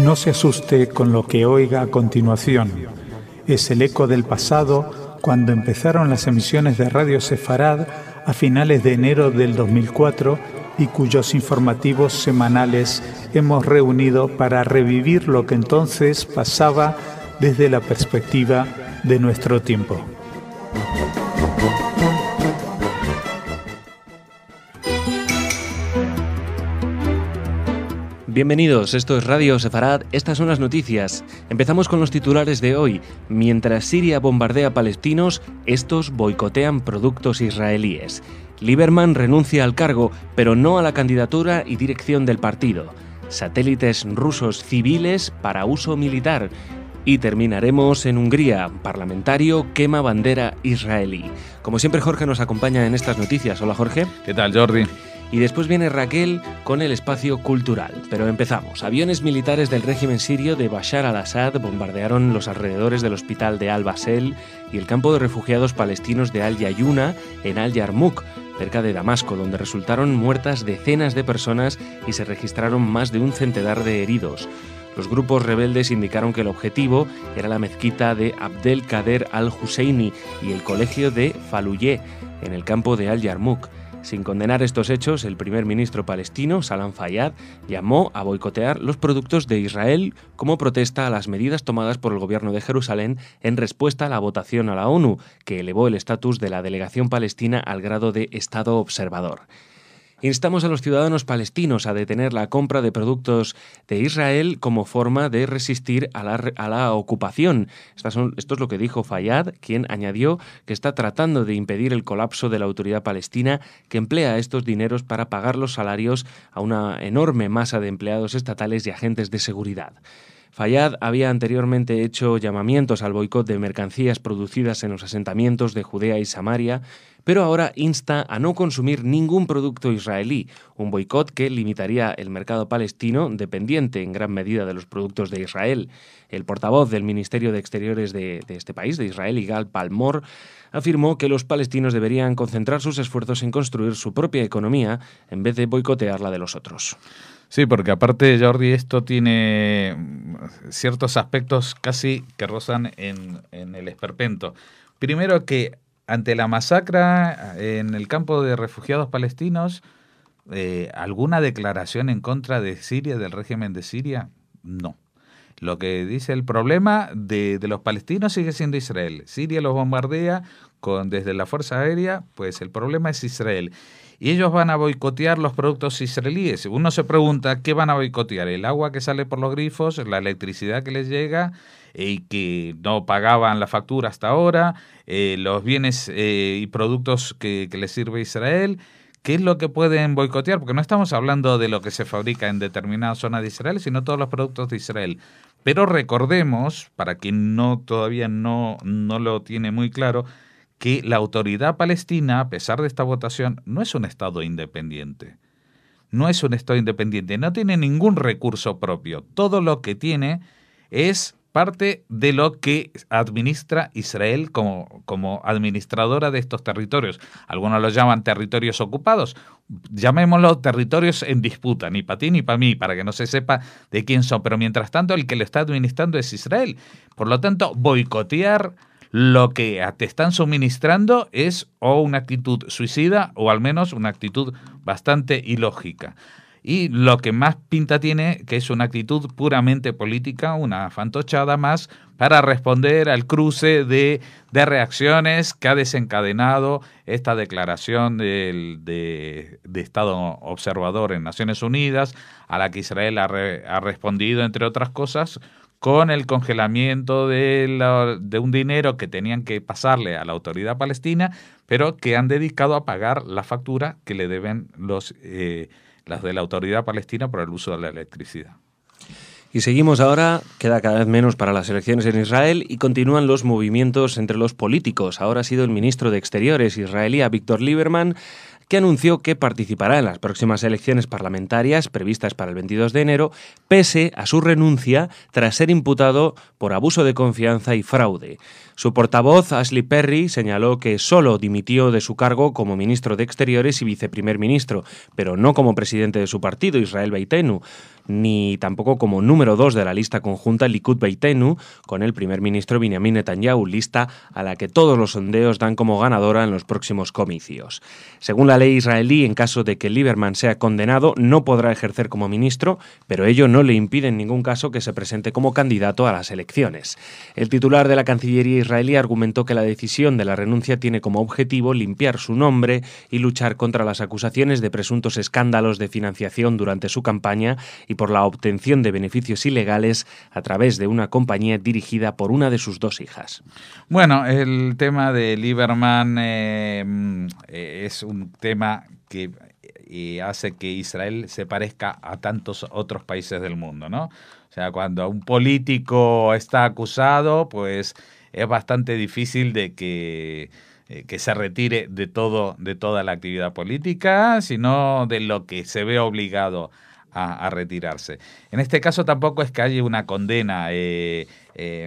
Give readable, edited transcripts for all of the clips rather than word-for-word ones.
No se asuste con lo que oiga a continuación. Es el eco del pasado cuando empezaron las emisiones de Radio Sefarad a finales de enero del 2004 y cuyos informativos semanales hemos reunido para revivir lo que entonces pasaba desde la perspectiva de nuestro tiempo. Bienvenidos, esto es Radio Sefarad, estas son las noticias. Empezamos con los titulares de hoy. Mientras Siria bombardea a palestinos, estos boicotean productos israelíes. Lieberman renuncia al cargo, pero no a la candidatura y dirección del partido. Satélites rusos civiles para uso militar. Y terminaremos en Hungría. Parlamentario quema bandera israelí. Como siempre, Jorge nos acompaña en estas noticias. Hola, Jorge. ¿Qué tal, Jordi? Y después viene Raquel con el espacio cultural. Pero empezamos. Aviones militares del régimen sirio de Bashar al-Assad bombardearon los alrededores del hospital de Al-Basel y el campo de refugiados palestinos de Al-Yayuna en Al-Yarmouk, cerca de Damasco, donde resultaron muertas decenas de personas y se registraron más de un centenar de heridos. Los grupos rebeldes indicaron que el objetivo era la mezquita de Abdel Kader al-Husseini y el colegio de Fallujah, en el campo de Al-Yarmouk. Sin condenar estos hechos, el primer ministro palestino, Salam Fayyad, llamó a boicotear los productos de Israel como protesta a las medidas tomadas por el gobierno de Jerusalén en respuesta a la votación a la ONU, que elevó el estatus de la delegación palestina al grado de Estado observador. Instamos a los ciudadanos palestinos a detener la compra de productos de Israel como forma de resistir a la ocupación. Esto es lo que dijo Fayyad, quien añadió que está tratando de impedir el colapso de la autoridad palestina, que emplea estos dineros para pagar los salarios a una enorme masa de empleados estatales y agentes de seguridad. Fayyad había anteriormente hecho llamamientos al boicot de mercancías producidas en los asentamientos de Judea y Samaria, pero ahora insta a no consumir ningún producto israelí, un boicot que limitaría el mercado palestino, dependiente en gran medida de los productos de Israel. El portavoz del Ministerio de Exteriores de este país, de Israel, Igal Palmor, afirmó que los palestinos deberían concentrar sus esfuerzos en construir su propia economía en vez de boicotear la de los otros. Sí, porque aparte, Jordi, esto tiene ciertos aspectos casi que rozan en el esperpento. Primero que ante la masacre en el campo de refugiados palestinos, ¿alguna declaración en contra de Siria, del régimen de Siria? No. Lo que dice el problema de los palestinos sigue siendo Israel. Siria los bombardea desde la Fuerza Aérea, pues el problema es Israel. Y ellos van a boicotear los productos israelíes. Uno se pregunta, ¿qué van a boicotear? ¿El agua que sale por los grifos? ¿La electricidad que les llega? Y que no pagaban la factura hasta ahora, los bienes y productos que les sirve a Israel. ¿Qué es lo que pueden boicotear? Porque no estamos hablando de lo que se fabrica en determinada zona de Israel, sino todos los productos de Israel. Pero recordemos, para quien todavía no lo tiene muy claro, que la autoridad palestina, a pesar de esta votación, no es un Estado independiente. No es un Estado independiente, no tiene ningún recurso propio. Todo lo que tiene es parte de lo que administra Israel como administradora de estos territorios. Algunos los llaman territorios ocupados, llamémoslos territorios en disputa, ni para ti ni para mí, para que no se sepa de quién son, pero mientras tanto el que lo está administrando es Israel. Por lo tanto, boicotear lo que te están suministrando es o una actitud suicida o al menos una actitud bastante ilógica. Y lo que más pinta tiene, que es una actitud puramente política, una fantochada más para responder al cruce de reacciones que ha desencadenado esta declaración de Estado observador en Naciones Unidas, a la que Israel ha respondido, entre otras cosas, con el congelamiento de un dinero que tenían que pasarle a la autoridad palestina, pero que han dedicado a pagar la factura que le deben las de la autoridad palestina por el uso de la electricidad. Y seguimos ahora, queda cada vez menos para las elecciones en Israel y continúan los movimientos entre los políticos. Ahora ha sido el ministro de Exteriores israelí, Víctor Lieberman, que anunció que participará en las próximas elecciones parlamentarias previstas para el 22 de enero, pese a su renuncia tras ser imputado por abuso de confianza y fraude. Su portavoz, Ashley Perry, señaló que solo dimitió de su cargo como ministro de Exteriores y viceprimer ministro, pero no como presidente de su partido, Israel Beitenu, ni tampoco como número 2 de la lista conjunta Likud Beitenu, con el primer ministro Benjamin Netanyahu, lista a la que todos los sondeos dan como ganadora en los próximos comicios. Según la ley israelí, en caso de que Lieberman sea condenado, no podrá ejercer como ministro, pero ello no le impide en ningún caso que se presente como candidato a las elecciones. El titular de la Cancillería israelí argumentó que la decisión de la renuncia tiene como objetivo limpiar su nombre y luchar contra las acusaciones de presuntos escándalos de financiación durante su campaña y por la obtención de beneficios ilegales a través de una compañía dirigida por una de sus 2 hijas. Bueno, el tema de Lieberman es un tema que hace que Israel se parezca a tantos otros países del mundo, ¿no? O sea, cuando un político está acusado, pues es bastante difícil de que se retire de toda la actividad política, sino de lo que se ve obligado a retirarse. En este caso tampoco es que haya una condena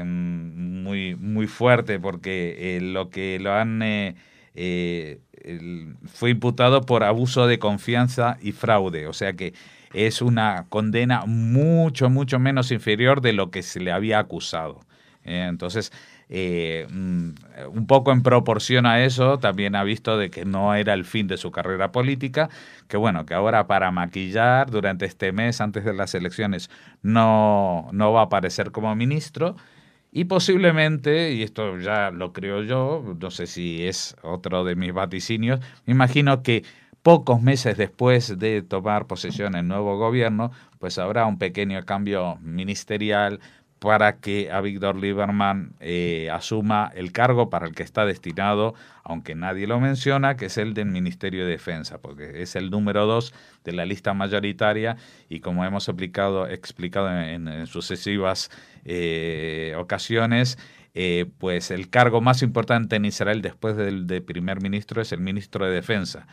muy fuerte, porque lo que lo han fue imputado por abuso de confianza y fraude, o sea que es una condena mucho menos inferior de lo que se le había acusado. Entonces, un poco en proporción a eso, también ha visto de que no era el fin de su carrera política, que bueno, que ahora para maquillar durante este mes, antes de las elecciones, no va a aparecer como ministro, y posiblemente, y esto ya lo creo yo, no sé si es otro de mis vaticinios, me imagino que pocos meses después de tomar posesión el nuevo gobierno, pues habrá un pequeño cambio ministerial para que Avigdor Lieberman asuma el cargo para el que está destinado, aunque nadie lo menciona, que es el del Ministerio de Defensa, porque es el número 2 de la lista mayoritaria y como hemos explicado en sucesivas ocasiones, pues el cargo más importante en Israel después del de primer ministro es el ministro de Defensa.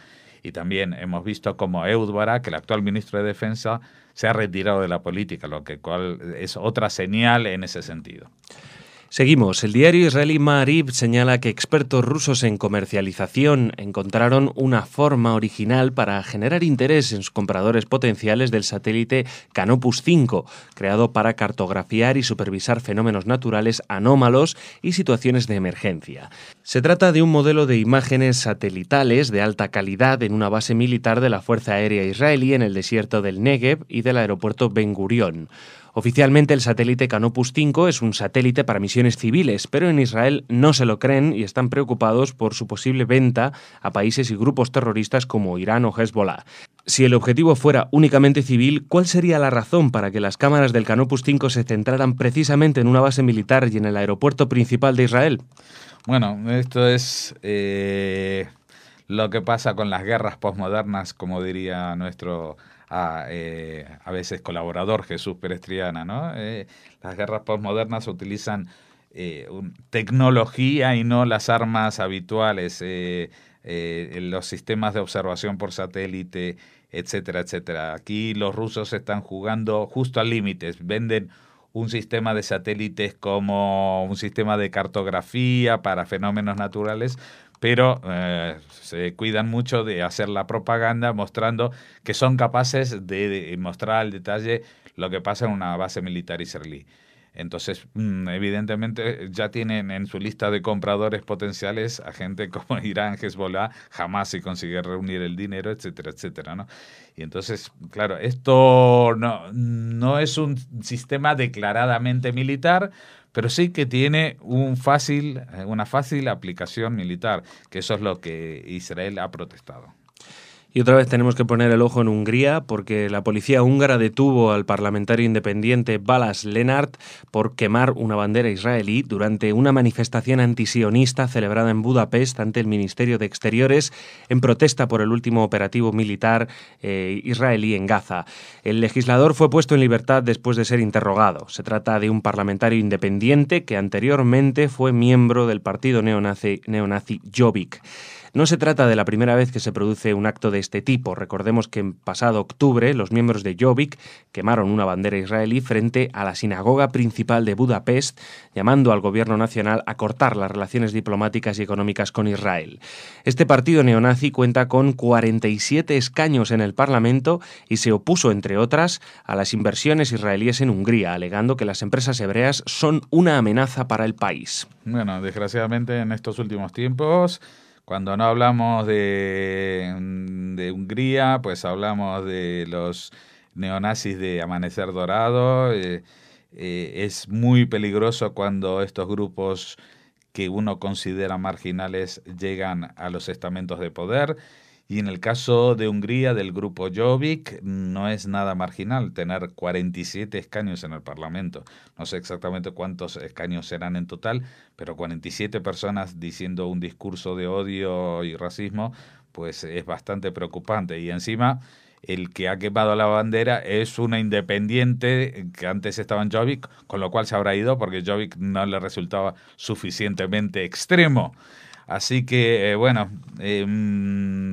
Y también hemos visto como Ehud Barak, el actual ministro de Defensa, se ha retirado de la política, lo que cual es otra señal en ese sentido. Seguimos. El diario israelí Ma'ariv señala que expertos rusos en comercialización encontraron una forma original para generar interés en sus compradores potenciales del satélite Canopus 5, creado para cartografiar y supervisar fenómenos naturales anómalos y situaciones de emergencia. Se trata de un modelo de imágenes satelitales de alta calidad en una base militar de la Fuerza Aérea Israelí en el desierto del Negev y del aeropuerto Ben Gurion. Oficialmente el satélite Canopus 5 es un satélite para misiones civiles, pero en Israel no se lo creen y están preocupados por su posible venta a países y grupos terroristas como Irán o Hezbollah. Si el objetivo fuera únicamente civil, ¿cuál sería la razón para que las cámaras del Canopus 5 se centraran precisamente en una base militar y en el aeropuerto principal de Israel? Bueno, esto es lo que pasa con las guerras posmodernas, como diría nuestro a veces colaborador Jesús Pérez Triana, ¿no? Las guerras posmodernas utilizan tecnología y no las armas habituales, los sistemas de observación por satélite, etcétera, etcétera. Aquí los rusos están jugando justo al límite, venden un sistema de satélites como un sistema de cartografía para fenómenos naturales, pero se cuidan mucho de hacer la propaganda mostrando que son capaces de mostrar al detalle lo que pasa en una base militar israelí. Entonces, evidentemente, ya tienen en su lista de compradores potenciales a gente como Irán, Hezbollah, jamás si consigue reunir el dinero, etcétera, etcétera, ¿no? Y entonces, claro, esto no es un sistema declaradamente militar, pero sí que tiene una fácil aplicación militar, que eso es lo que Israel ha protestado. Y otra vez tenemos que poner el ojo en Hungría porque la policía húngara detuvo al parlamentario independiente Balázs Lenart por quemar una bandera israelí durante una manifestación antisionista celebrada en Budapest ante el Ministerio de Exteriores en protesta por el último operativo militar israelí en Gaza. El legislador fue puesto en libertad después de ser interrogado. Se trata de un parlamentario independiente que anteriormente fue miembro del partido neonazi Jobbik. No se trata de la primera vez que se produce un acto de este tipo. Recordemos que en pasado octubre los miembros de Jobbik quemaron una bandera israelí frente a la sinagoga principal de Budapest, llamando al gobierno nacional a cortar las relaciones diplomáticas y económicas con Israel. Este partido neonazi cuenta con 47 escaños en el Parlamento y se opuso, entre otras, a las inversiones israelíes en Hungría, alegando que las empresas hebreas son una amenaza para el país. Bueno, desgraciadamente en estos últimos tiempos, cuando no hablamos de Hungría, pues hablamos de los neonazis de Amanecer Dorado. Es muy peligroso cuando estos grupos que uno considera marginales llegan a los estamentos de poder. Y en el caso de Hungría, del grupo Jobbik, no es nada marginal tener 47 escaños en el Parlamento. No sé exactamente cuántos escaños serán en total, pero 47 personas diciendo un discurso de odio y racismo, pues es bastante preocupante. Y encima, el que ha quemado la bandera es una independiente que antes estaba en Jobbik, con lo cual se habrá ido porque Jobbik no le resultaba suficientemente extremo. Así que,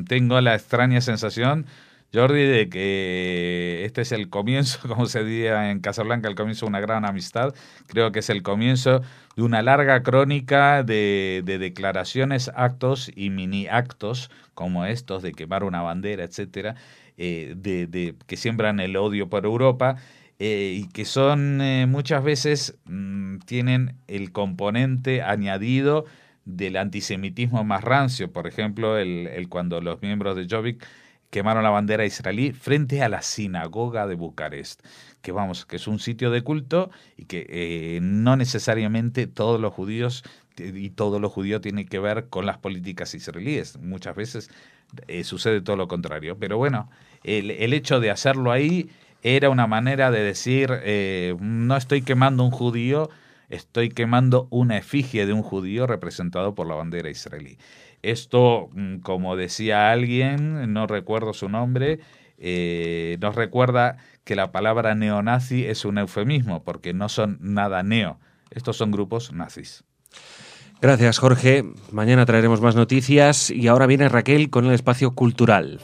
tengo la extraña sensación, Jordi, de que este es el comienzo, como se diría en Casablanca, el comienzo de una gran amistad. Creo que es el comienzo de una larga crónica de declaraciones, actos y mini actos como estos de quemar una bandera, etcétera, que siembran el odio por Europa. Y que son muchas veces tienen el componente añadido del antisemitismo más rancio. Por ejemplo, cuando los miembros de Jobbik quemaron la bandera israelí frente a la sinagoga de Bucarest, que es un sitio de culto y que no necesariamente todos los judíos y todo lo judío tiene que ver con las políticas israelíes. Muchas veces sucede todo lo contrario. Pero bueno, el hecho de hacerlo ahí era una manera de decir, no estoy quemando un judío, estoy quemando una efigie de un judío representado por la bandera israelí. Esto, como decía alguien, no recuerdo su nombre, nos recuerda que la palabra neonazi es un eufemismo, porque no son nada neo. Estos son grupos nazis. Gracias, Jorge. Mañana traeremos más noticias y ahora viene Raquel con el espacio cultural.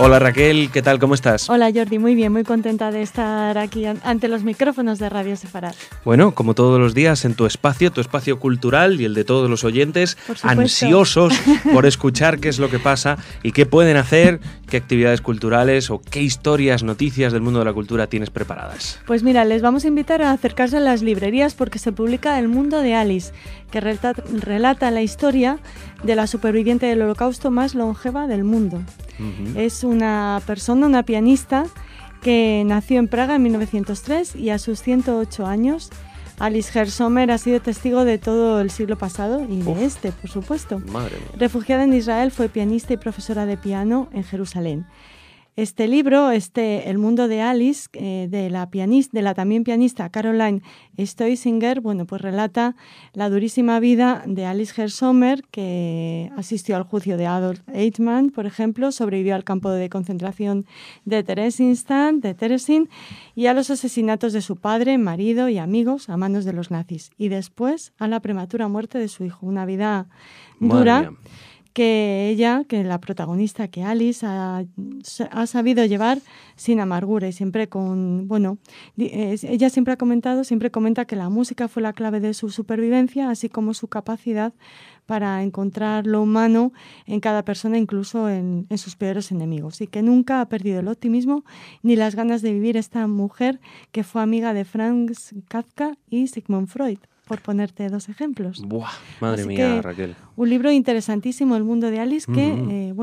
Hola Raquel, ¿qué tal? ¿Cómo estás? Hola Jordi, muy bien, muy contenta de estar aquí ante los micrófonos de Radio Sefarad. Bueno, como todos los días en tu espacio cultural y el de todos los oyentes, ansiosos por escuchar qué es lo que pasa y qué pueden hacer, qué actividades culturales o qué historias, noticias del mundo de la cultura tienes preparadas. Pues mira, les vamos a invitar a acercarse a las librerías porque se publica El mundo de Alice, que relata la historia de la superviviente del Holocausto más longeva del mundo. Es una persona, una pianista, que nació en Praga en 1903 y a sus 108 años, Alice Gershomer ha sido testigo de todo el siglo pasado y de por supuesto. Madre mía. Refugiada en Israel, fue pianista y profesora de piano en Jerusalén. Este libro, El mundo de Alice, de la también pianista Caroline Stoisinger, pues relata la durísima vida de Alice Gershomer, que asistió al juicio de Adolf Eichmann, por ejemplo, sobrevivió al campo de concentración de Theresienstadt, y a los asesinatos de su padre, marido y amigos a manos de los nazis, y después a la prematura muerte de su hijo. Una vida dura que la protagonista, que Alice, ha sabido llevar sin amargura y siempre ella siempre comenta que la música fue la clave de su supervivencia, así como su capacidad para encontrar lo humano en cada persona, incluso en sus peores enemigos, y que nunca ha perdido el optimismo ni las ganas de vivir, esta mujer que fue amiga de Franz Kafka y Sigmund Freud, por ponerte dos ejemplos. ¡Buah! Madre mía, Raquel. Un libro interesantísimo, El mundo de Alice, que,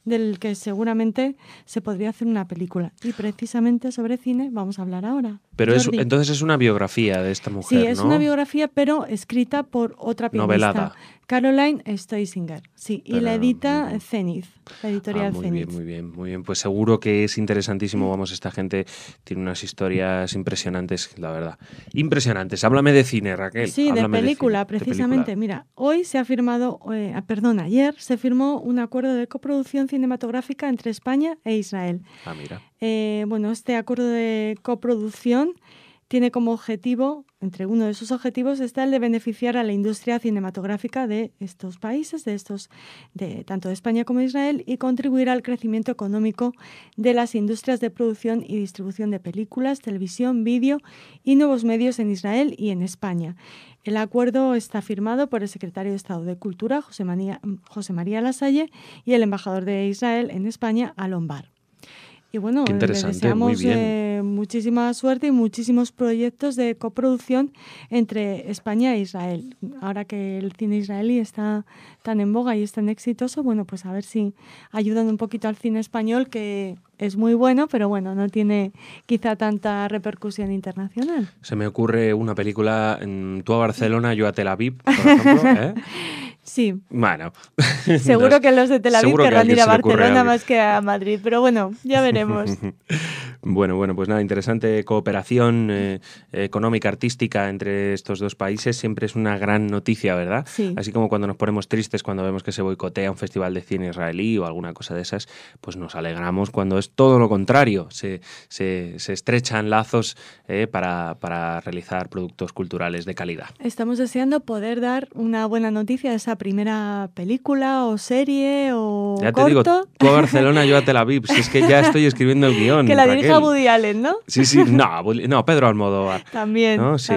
del que seguramente se podría hacer una película. Y precisamente sobre cine vamos a hablar ahora. Pero entonces es una biografía de esta mujer, ¿no? Sí, es una biografía, pero escrita por otra pianista. Novelada. Caroline Stoisinger, sí, y la edita Zenith, la editorial Zenith. Muy bien. Pues seguro que es interesantísimo. Vamos, esta gente tiene unas historias impresionantes, la verdad. Impresionantes. Háblame de cine, Raquel. Sí, de película, precisamente. Mira, hoy se ha firmado, ayer se firmó un acuerdo de coproducción cinematográfica entre España e Israel. Mira. Este acuerdo de coproducción tiene como objetivo, entre uno de sus objetivos, está el de beneficiar a la industria cinematográfica de estos países, tanto de España como de Israel, y contribuir al crecimiento económico de las industrias de producción y distribución de películas, televisión, vídeo y nuevos medios en Israel y en España. El acuerdo está firmado por el secretario de Estado de Cultura, José María Lasalle, y el embajador de Israel en España, Alon Bar. Y bueno, le deseamos muchísima suerte y muchísimos proyectos de coproducción entre España e Israel. Ahora que el cine israelí está tan en boga y es tan exitoso, bueno, pues a ver si ayudan un poquito al cine español, que es muy bueno, pero bueno, no tiene quizá tanta repercusión internacional. Se me ocurre una película, tú a Barcelona, yo a Tel Aviv, por ejemplo, ¿eh? Sí. Bueno. Seguro que los de Tel Aviv querrán ir a Barcelona más que a Madrid, pero bueno, ya veremos. Bueno, pues nada, interesante cooperación económica, artística entre estos dos países siempre es una gran noticia, ¿verdad? Sí. Así como cuando nos ponemos tristes cuando vemos que se boicotea un festival de cine israelí o alguna cosa de esas, pues nos alegramos cuando es todo lo contrario. Se estrechan lazos para realizar productos culturales de calidad. Estamos deseando poder dar una buena noticia de esa primera película o serie o ya corto. Te digo, tú a Barcelona, yo a Tel Aviv. Si es que ya estoy escribiendo el guión. Que la Raquel. dirija Woody Allen, ¿no? Sí, no, Pedro Almodóvar. También, ¿no? Sí,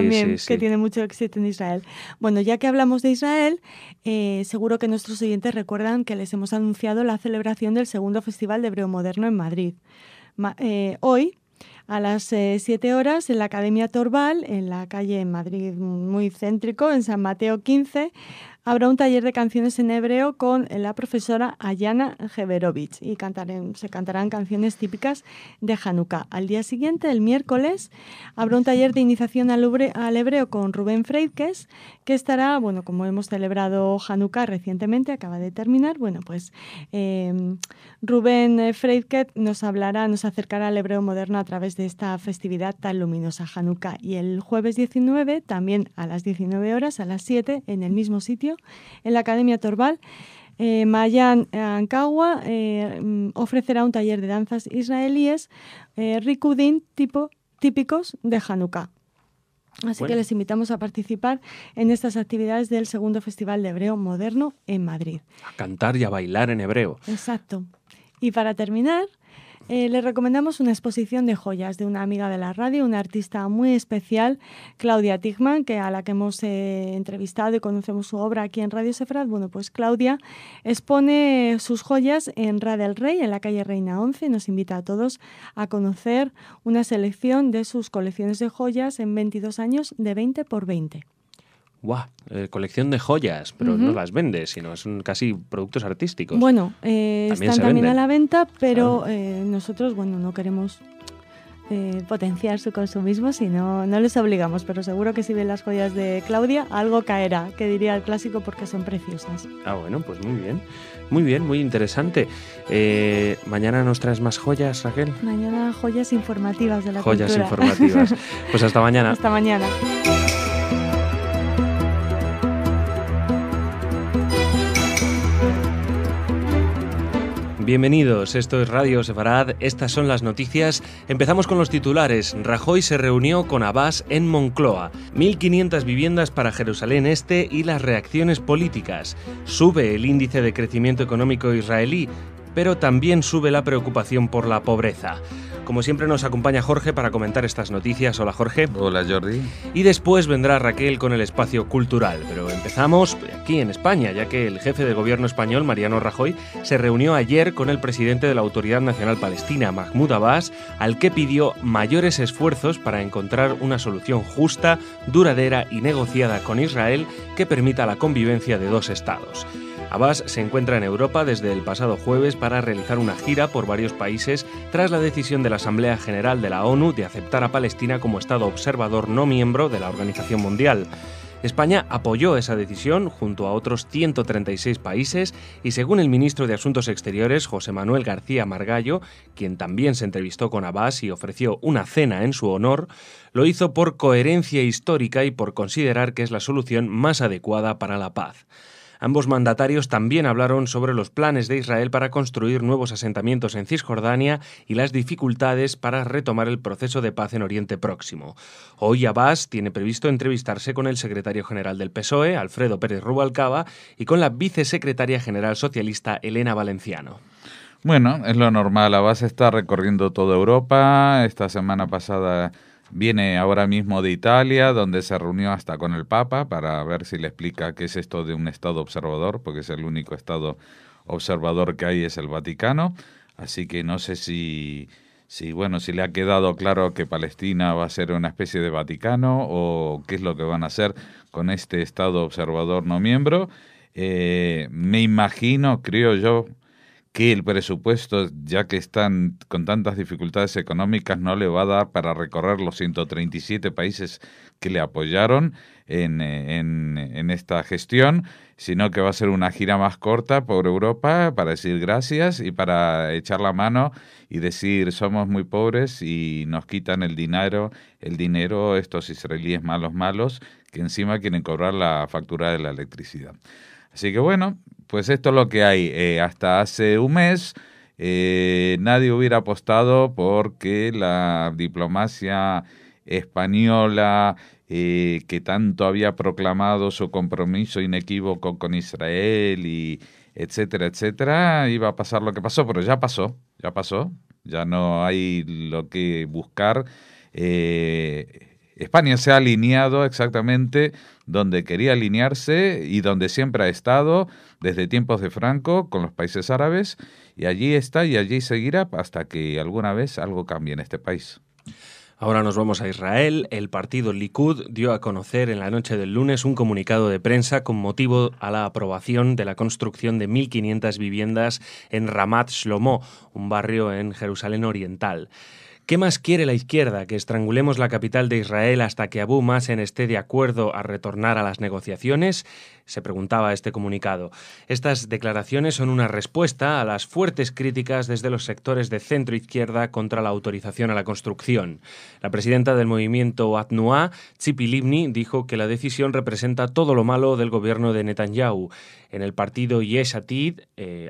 que tiene mucho éxito en Israel. Bueno, ya que hablamos de Israel, seguro que nuestros oyentes recuerdan que les hemos anunciado la celebración del segundo Festival de Hebreo Moderno en Madrid. Hoy, a las 7 horas, en la Academia Torbal, en la calle en Madrid muy céntrico, en San Mateo 15, habrá un taller de canciones en hebreo con la profesora Ayana Geberovich y se cantarán canciones típicas de Hanukkah. Al día siguiente, el miércoles, habrá un taller de iniciación al hebreo con Rubén Freidkes, que estará, bueno, como hemos celebrado Hanukkah recientemente, acaba de terminar, bueno, pues Rubén Freidkes nos acercará al hebreo moderno a través de esta festividad tan luminosa, Hanukkah. Y el jueves 19, también a las 19 horas, a las 7, en el mismo sitio, en la Academia Torbal, Mayan Ankawa ofrecerá un taller de danzas israelíes Rikudin típicos de Hanukkah. Así que les invitamos a participar en estas actividades del segundo Festival de Hebreo Moderno en Madrid. A cantar y a bailar en hebreo. Exacto. Y para terminar, les recomendamos una exposición de joyas de una amiga de la radio, una artista muy especial, Claudia Tigman, a la que hemos entrevistado y conocemos su obra aquí en Radio Sefrat. Bueno, pues Claudia expone sus joyas en Ra del Rey, en la calle Reina 11, y nos invita a todos a conocer una selección de sus colecciones de joyas en 22 años de 20 por 20. ¡Guau! Colección de joyas, pero no las vendes, sino son casi productos artísticos. Bueno, están también a la venta, pero nosotros, bueno, no queremos potenciar su consumismo, sino no les obligamos, pero seguro que si ven las joyas de Claudia, algo caerá, que diría el clásico, porque son preciosas. Ah, bueno, pues muy bien. Muy bien, muy interesante. ¿Mañana nos traes más joyas, Raquel? Mañana joyas informativas de la joyas cultura. Informativas. Pues hasta mañana. Hasta mañana. Bienvenidos, esto es Radio Sefarad, estas son las noticias. Empezamos con los titulares. Rajoy se reunió con Abbas en Moncloa. 1.500 viviendas para Jerusalén Este y las reacciones políticas. Sube el índice de crecimiento económico israelí, pero también sube la preocupación por la pobreza. Como siempre nos acompaña Jorge para comentar estas noticias. Hola Jorge. Hola Jordi. Y después vendrá Raquel con el espacio cultural. Pero empezamos aquí en España, ya que el jefe de gobierno español, Mariano Rajoy, se reunió ayer con el presidente de la Autoridad Nacional Palestina, Mahmoud Abbas, al que pidió mayores esfuerzos para encontrar una solución justa, duradera y negociada con Israel que permita la convivencia de dos estados. Abbas se encuentra en Europa desde el pasado jueves para realizar una gira por varios países tras la decisión de la Asamblea General de la ONU de aceptar a Palestina como Estado observador no miembro de la Organización Mundial. España apoyó esa decisión junto a otros 136 países y según el ministro de Asuntos Exteriores, José Manuel García Margallo, quien también se entrevistó con Abbas y ofreció una cena en su honor, lo hizo por coherencia histórica y por considerar que es la solución más adecuada para la paz. Ambos mandatarios también hablaron sobre los planes de Israel para construir nuevos asentamientos en Cisjordania y las dificultades para retomar el proceso de paz en Oriente Próximo. Hoy Abbas tiene previsto entrevistarse con el secretario general del PSOE, Alfredo Pérez Rubalcaba, y con la vicesecretaria general socialista, Elena Valenciano. Bueno, es lo normal. Abbas está recorriendo toda Europa. Esta semana pasada viene ahora mismo de Italia, donde se reunió hasta con el Papa para ver si le explica qué es esto de un Estado observador, porque es el único Estado observador que hay, es el Vaticano. Así que no sé si le ha quedado claro que Palestina va a ser una especie de Vaticano o qué es lo que van a hacer con este Estado observador no miembro. Me imagino, creo yo, que el presupuesto, ya que están con tantas dificultades económicas, no le va a dar para recorrer los 137 países que le apoyaron en esta gestión, sino que va a ser una gira más corta por Europa para decir gracias y para echar la mano y decir somos muy pobres y nos quitan el dinero estos israelíes malos que encima quieren cobrar la factura de la electricidad. Así que bueno, pues esto es lo que hay. Hasta hace un mes nadie hubiera apostado porque la diplomacia española, que tanto había proclamado su compromiso inequívoco con Israel y etcétera, etcétera, iba a pasar lo que pasó, pero ya pasó, ya no hay lo que buscar. España se ha alineado exactamente donde quería alinearse y donde siempre ha estado desde tiempos de Franco con los países árabes, y allí está y allí seguirá hasta que alguna vez algo cambie en este país. Ahora nos vamos a Israel. El partido Likud dio a conocer en la noche del lunes un comunicado de prensa con motivo a la aprobación de la construcción de 1.500 viviendas en Ramat Shlomo, un barrio en Jerusalén Oriental. ¿Qué más quiere la izquierda? ¿Que estrangulemos la capital de Israel hasta que Abu Mazen esté de acuerdo a retornar a las negociaciones? Se preguntaba este comunicado. Estas declaraciones son una respuesta a las fuertes críticas desde los sectores de centro-izquierda contra la autorización a la construcción. La presidenta del movimiento Atnuá, Tzipi Livni, dijo que la decisión representa todo lo malo del gobierno de Netanyahu. En el partido Yesh Atid,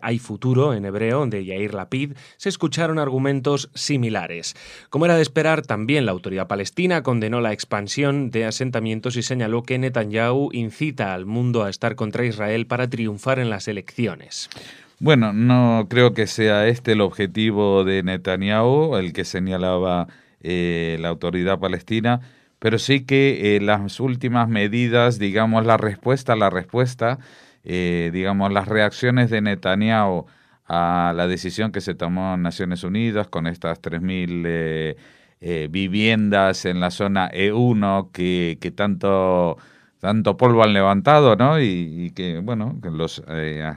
hay futuro en hebreo, de Yair Lapid, se escucharon argumentos similares. Como era de esperar, también la autoridad palestina condenó la expansión de asentamientos y señaló que Netanyahu incita al mundo a estar contra Israel para triunfar en las elecciones. Bueno, no creo que sea este el objetivo de Netanyahu, el que señalaba la autoridad palestina, pero sí que las últimas medidas, digamos, la respuesta, digamos, las reacciones de Netanyahu a la decisión que se tomó en Naciones Unidas con estas 3.000 viviendas en la zona E1 que tanto polvo han levantado, ¿no? Y que, bueno, que los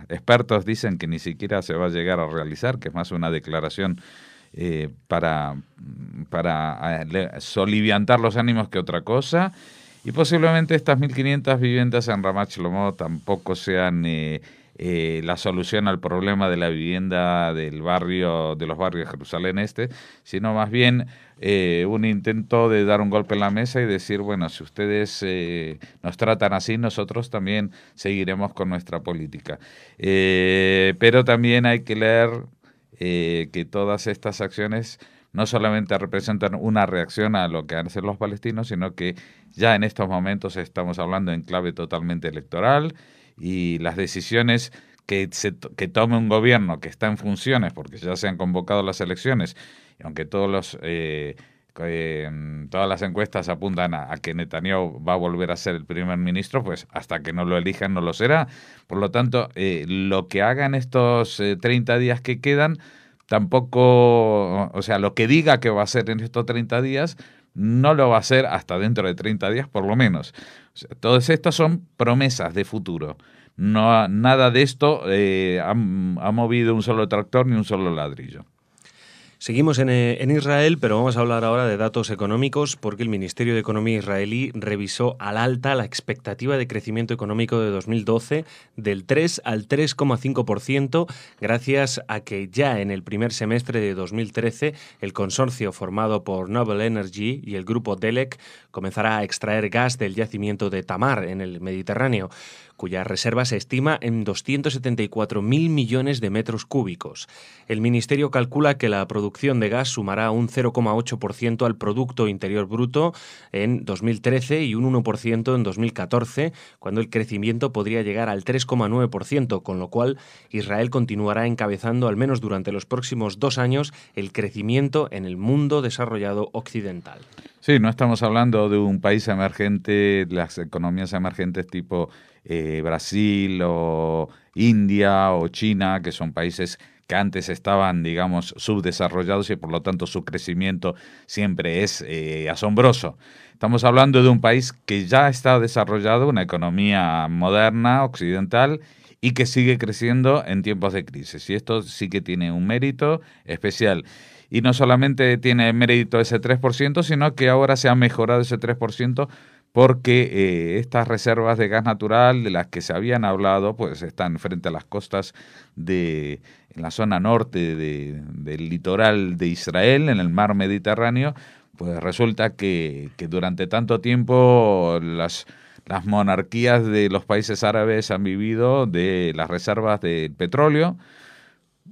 expertos dicen que ni siquiera se va a llegar a realizar, que es más una declaración para soliviantar los ánimos que otra cosa. Y posiblemente estas 1.500 viviendas en Ramat Shlomo tampoco sean la solución al problema de la vivienda de los barrios de Jerusalén Este, sino más bien un intento de dar un golpe en la mesa y decir, bueno, si ustedes nos tratan así, nosotros también seguiremos con nuestra política. Pero también hay que leer que todas estas acciones no solamente representan una reacción a lo que hacen los palestinos, sino que ya en estos momentos estamos hablando en clave totalmente electoral, y las decisiones que tome un gobierno que está en funciones, porque ya se han convocado las elecciones, y aunque todas las encuestas apuntan a que Netanyahu va a volver a ser el primer ministro, pues hasta que no lo elijan no lo será. Por lo tanto, lo que hagan estos 30 días que quedan, tampoco, o sea, lo que diga que va a hacer en estos 30 días, no lo va a hacer hasta dentro de 30 días por lo menos. O sea, todos estos son promesas de futuro. No, nada de esto ha movido un solo tractor ni un solo ladrillo. Seguimos en Israel, pero vamos a hablar ahora de datos económicos, porque el Ministerio de Economía israelí revisó al alta la expectativa de crecimiento económico de 2012 del 3 al 3,5%, gracias a que ya en el primer semestre de 2013 el consorcio formado por Noble Energy y el grupo Delek comenzará a extraer gas del yacimiento de Tamar en el Mediterráneo. cuya reserva se estima en 274.000 millones de metros cúbicos. El Ministerio calcula que la producción de gas sumará un 0,8% al Producto Interior Bruto en 2013 y un 1% en 2014, cuando el crecimiento podría llegar al 3,9%, con lo cual Israel continuará encabezando, al menos durante los próximos 2 años, el crecimiento en el mundo desarrollado occidental. Sí, no estamos hablando de un país emergente, las economías emergentes tipo Brasil o India o China, que son países que antes estaban, digamos, subdesarrollados y por lo tanto su crecimiento siempre es asombroso. Estamos hablando de un país que ya está desarrollado, una economía moderna, occidental, y que sigue creciendo en tiempos de crisis. Y esto sí que tiene un mérito especial. Y no solamente tiene mérito ese 3%, sino que ahora se ha mejorado ese 3% porque estas reservas de gas natural de las que se habían hablado, pues están frente a las costas en la zona norte del litoral de Israel, en el mar Mediterráneo. Pues resulta que durante tanto tiempo las monarquías de los países árabes han vivido de las reservas de petróleo,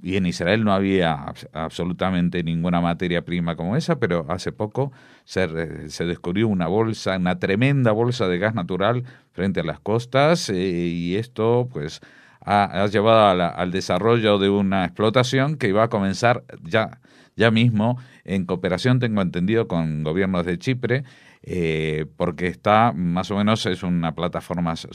y en Israel no había absolutamente ninguna materia prima como esa, pero hace poco se descubrió una tremenda bolsa de gas natural frente a las costas, y esto pues ha llevado al desarrollo de una explotación que iba a comenzar ya mismo en cooperación, tengo entendido, con gobiernos de Chipre, porque está más o menos son plataformas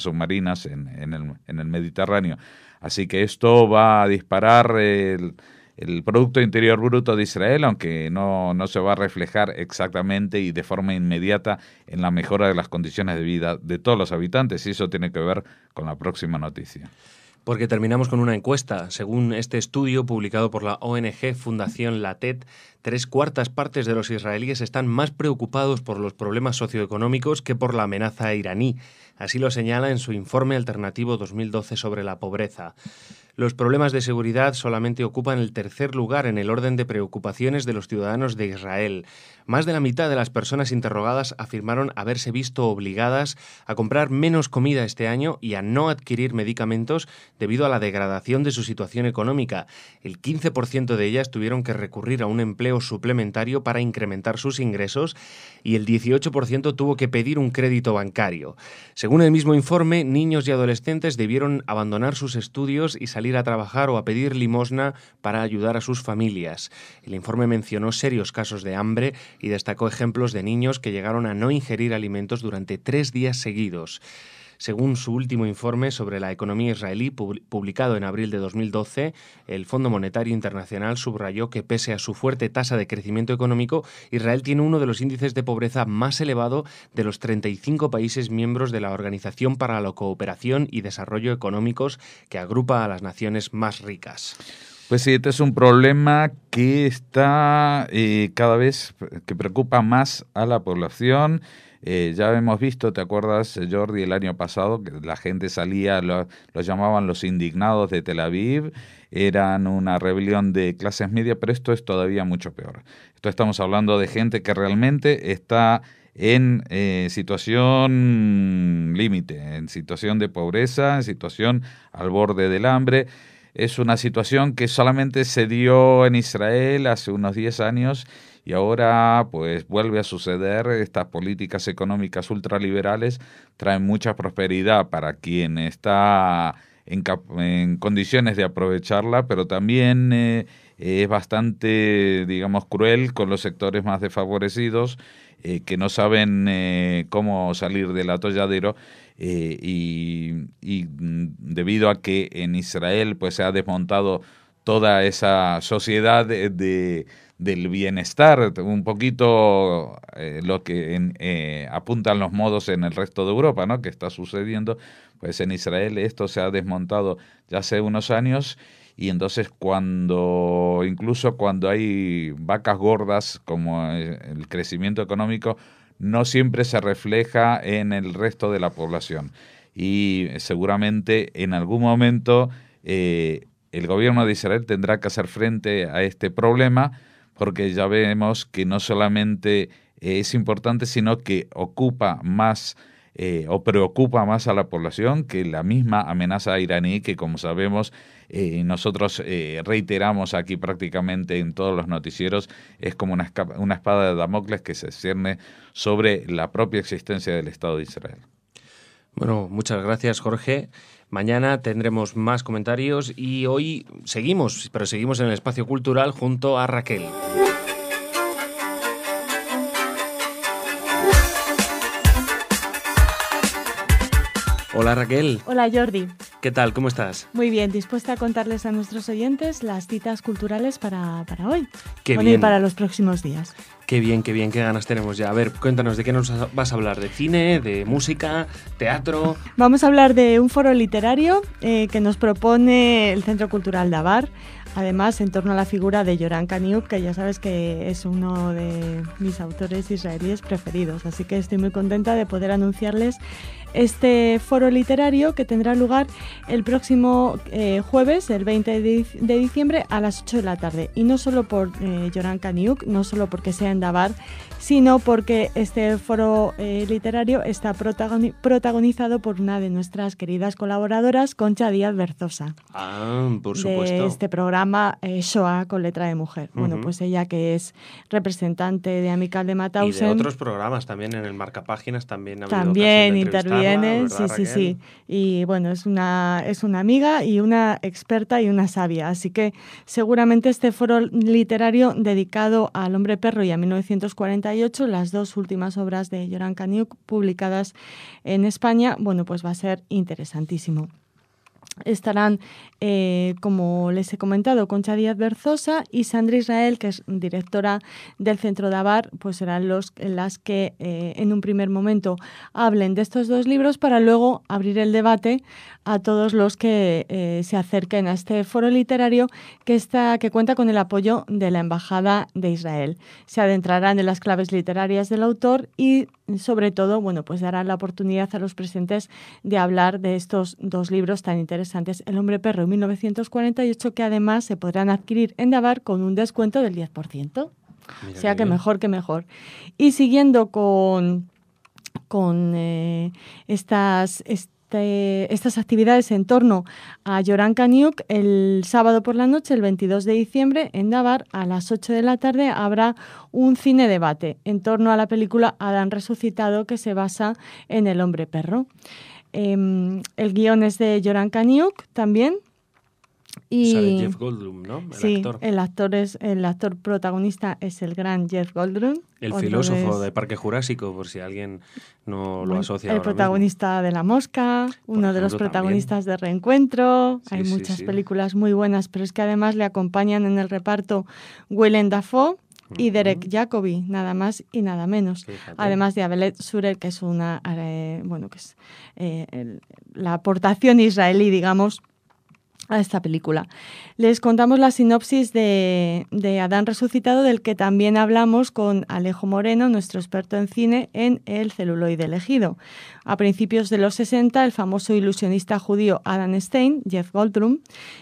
submarinas en el Mediterráneo. Así que esto va a disparar el Producto Interior Bruto de Israel, aunque no se va a reflejar exactamente y de forma inmediata en la mejora de las condiciones de vida de todos los habitantes, y eso tiene que ver con la próxima noticia. Porque terminamos con una encuesta. Según este estudio publicado por la ONG Fundación Latet, 3/4 partes de los israelíes están más preocupados por los problemas socioeconómicos que por la amenaza iraní. Así lo señala en su informe alternativo 2012 sobre la pobreza. Los problemas de seguridad solamente ocupan el 3er lugar en el orden de preocupaciones de los ciudadanos de Israel. Más de la mitad de las personas interrogadas afirmaron haberse visto obligadas a comprar menos comida este año y a no adquirir medicamentos debido a la degradación de su situación económica. El 15% de ellas tuvieron que recurrir a un empleo suplementario para incrementar sus ingresos y el 18% tuvo que pedir un crédito bancario. Según el mismo informe, niños y adolescentes debieron abandonar sus estudios y salir a trabajar o a pedir limosna para ayudar a sus familias. El informe mencionó serios casos de hambre y destacó ejemplos de niños que llegaron a no ingerir alimentos durante 3 días seguidos. Según su último informe sobre la economía israelí, publicado en abril de 2012, el Fondo Monetario Internacional subrayó que pese a su fuerte tasa de crecimiento económico, Israel tiene uno de los índices de pobreza más elevado de los 35 países miembros de la Organización para la Cooperación y Desarrollo Económicos, que agrupa a las naciones más ricas. Pues sí, este es un problema que está cada vez que preocupa más a la población. Ya hemos visto, ¿te acuerdas, Jordi, el año pasado, que la gente salía, los llamaban los indignados de Tel Aviv, eran una rebelión de clases medias, pero esto es todavía mucho peor. Esto estamos hablando de gente que realmente está en situación límite, en situación de pobreza, en situación al borde del hambre. Es una situación que solamente se dio en Israel hace unos 10 años y ahora pues vuelve a suceder. Estas políticas económicas ultraliberales traen mucha prosperidad para quien está en condiciones de aprovecharla, pero también es bastante, digamos, cruel con los sectores más desfavorecidos que no saben cómo salir del atolladero. Y debido a que en Israel pues se ha desmontado toda esa sociedad del bienestar, un poquito lo que apuntan los modos en el resto de Europa, ¿no? Que está sucediendo, pues en Israel esto se ha desmontado ya hace unos años, y entonces incluso cuando hay vacas gordas como el crecimiento económico, no siempre se refleja en el resto de la población. Y seguramente en algún momento el gobierno de Israel tendrá que hacer frente a este problema, porque ya vemos que no solamente es importante, sino que ocupa más o preocupa más a la población que la misma amenaza iraní que, como sabemos, nosotros reiteramos aquí prácticamente en todos los noticieros, es como una espada de Damocles que se cierne sobre la propia existencia del Estado de Israel. Bueno, muchas gracias, Jorge. Mañana tendremos más comentarios y hoy seguimos en el espacio cultural junto a Raquel. Hola, Raquel. Hola, Jordi. ¿Qué tal? ¿Cómo estás? Muy bien, dispuesta a contarles a nuestros oyentes las citas culturales para hoy. Qué bueno, bien. Y para los próximos días. Qué bien, qué ganas tenemos ya. A ver, cuéntanos, ¿de qué nos vas a hablar? ¿De cine, de música, teatro? Vamos a hablar de un foro literario que nos propone el Centro Cultural Dabar, además en torno a la figura de Yoram Kaniuk, que ya sabes que es uno de mis autores israelíes preferidos, así que estoy muy contenta de poder anunciarles este foro literario que tendrá lugar el próximo jueves, el 20 de diciembre a las 8 de la tarde. Y no solo por Yoram Kaniuk, no solo porque sea en Dabar, sino porque este foro literario está protagonizado por una de nuestras queridas colaboradoras, Concha Díaz Berzosa. Ah, por supuesto. De este programa Shoah con letra de mujer. Bueno, pues ella, que es representante de Amical de Mauthausen. Y de otros programas también, en el Marcapáginas también ha habido también ocasión de interviene, sí, Raquel? sí. Y bueno, es una amiga y una experta y una sabia. Así que seguramente este foro literario dedicado al Hombre Perro y a 1948, las dos últimas obras de Yoram Kaniuk publicadas en España, bueno, pues va a ser interesantísimo. Estarán, como les he comentado, Concha Díaz Berzosa y Sandra Israel, que es directora del Centro Dabar, pues serán las que en un primer momento hablen de estos dos libros para luego abrir el debate a todos los que se acerquen a este foro literario que cuenta con el apoyo de la Embajada de Israel. Se adentrarán en las claves literarias del autor y, sobre todo, bueno, pues darán la oportunidad a los presentes de hablar de estos dos libros tan interesantes, El Hombre Perro y 1948, que además se podrán adquirir en Dabar con un descuento del 10%. Mira, o sea que bien. mejor que mejor. Y siguiendo con estas actividades en torno a Yoram Kaniuk, el sábado por la noche, el 22 de diciembre, en Dabar, a las 8 de la tarde, habrá un cine debate en torno a la película Adán resucitado, que se basa en El Hombre Perro. El guión es de Yoram Kaniuk también. Y Sale Jeff Goldblum, ¿no? El actor. El actor protagonista es el gran Jeff Goldblum. El filósofo de Parque Jurásico, por si alguien no lo asocia. El protagonista de La Mosca, uno de los protagonistas de Reencuentro. Hay muchas películas muy buenas, pero es que además le acompañan en el reparto Willem Dafoe y Derek Jacobi, nada más y nada menos. Fíjate. Además de Abelet Surer, que es la aportación israelí, digamos, a esta película. Les contamos la sinopsis de Adán resucitado, del que también hablamos con Alejo Moreno, nuestro experto en cine, en El celuloide elegido. A principios de los 60, el famoso ilusionista judío Adam Stein, Jeff Goldblum,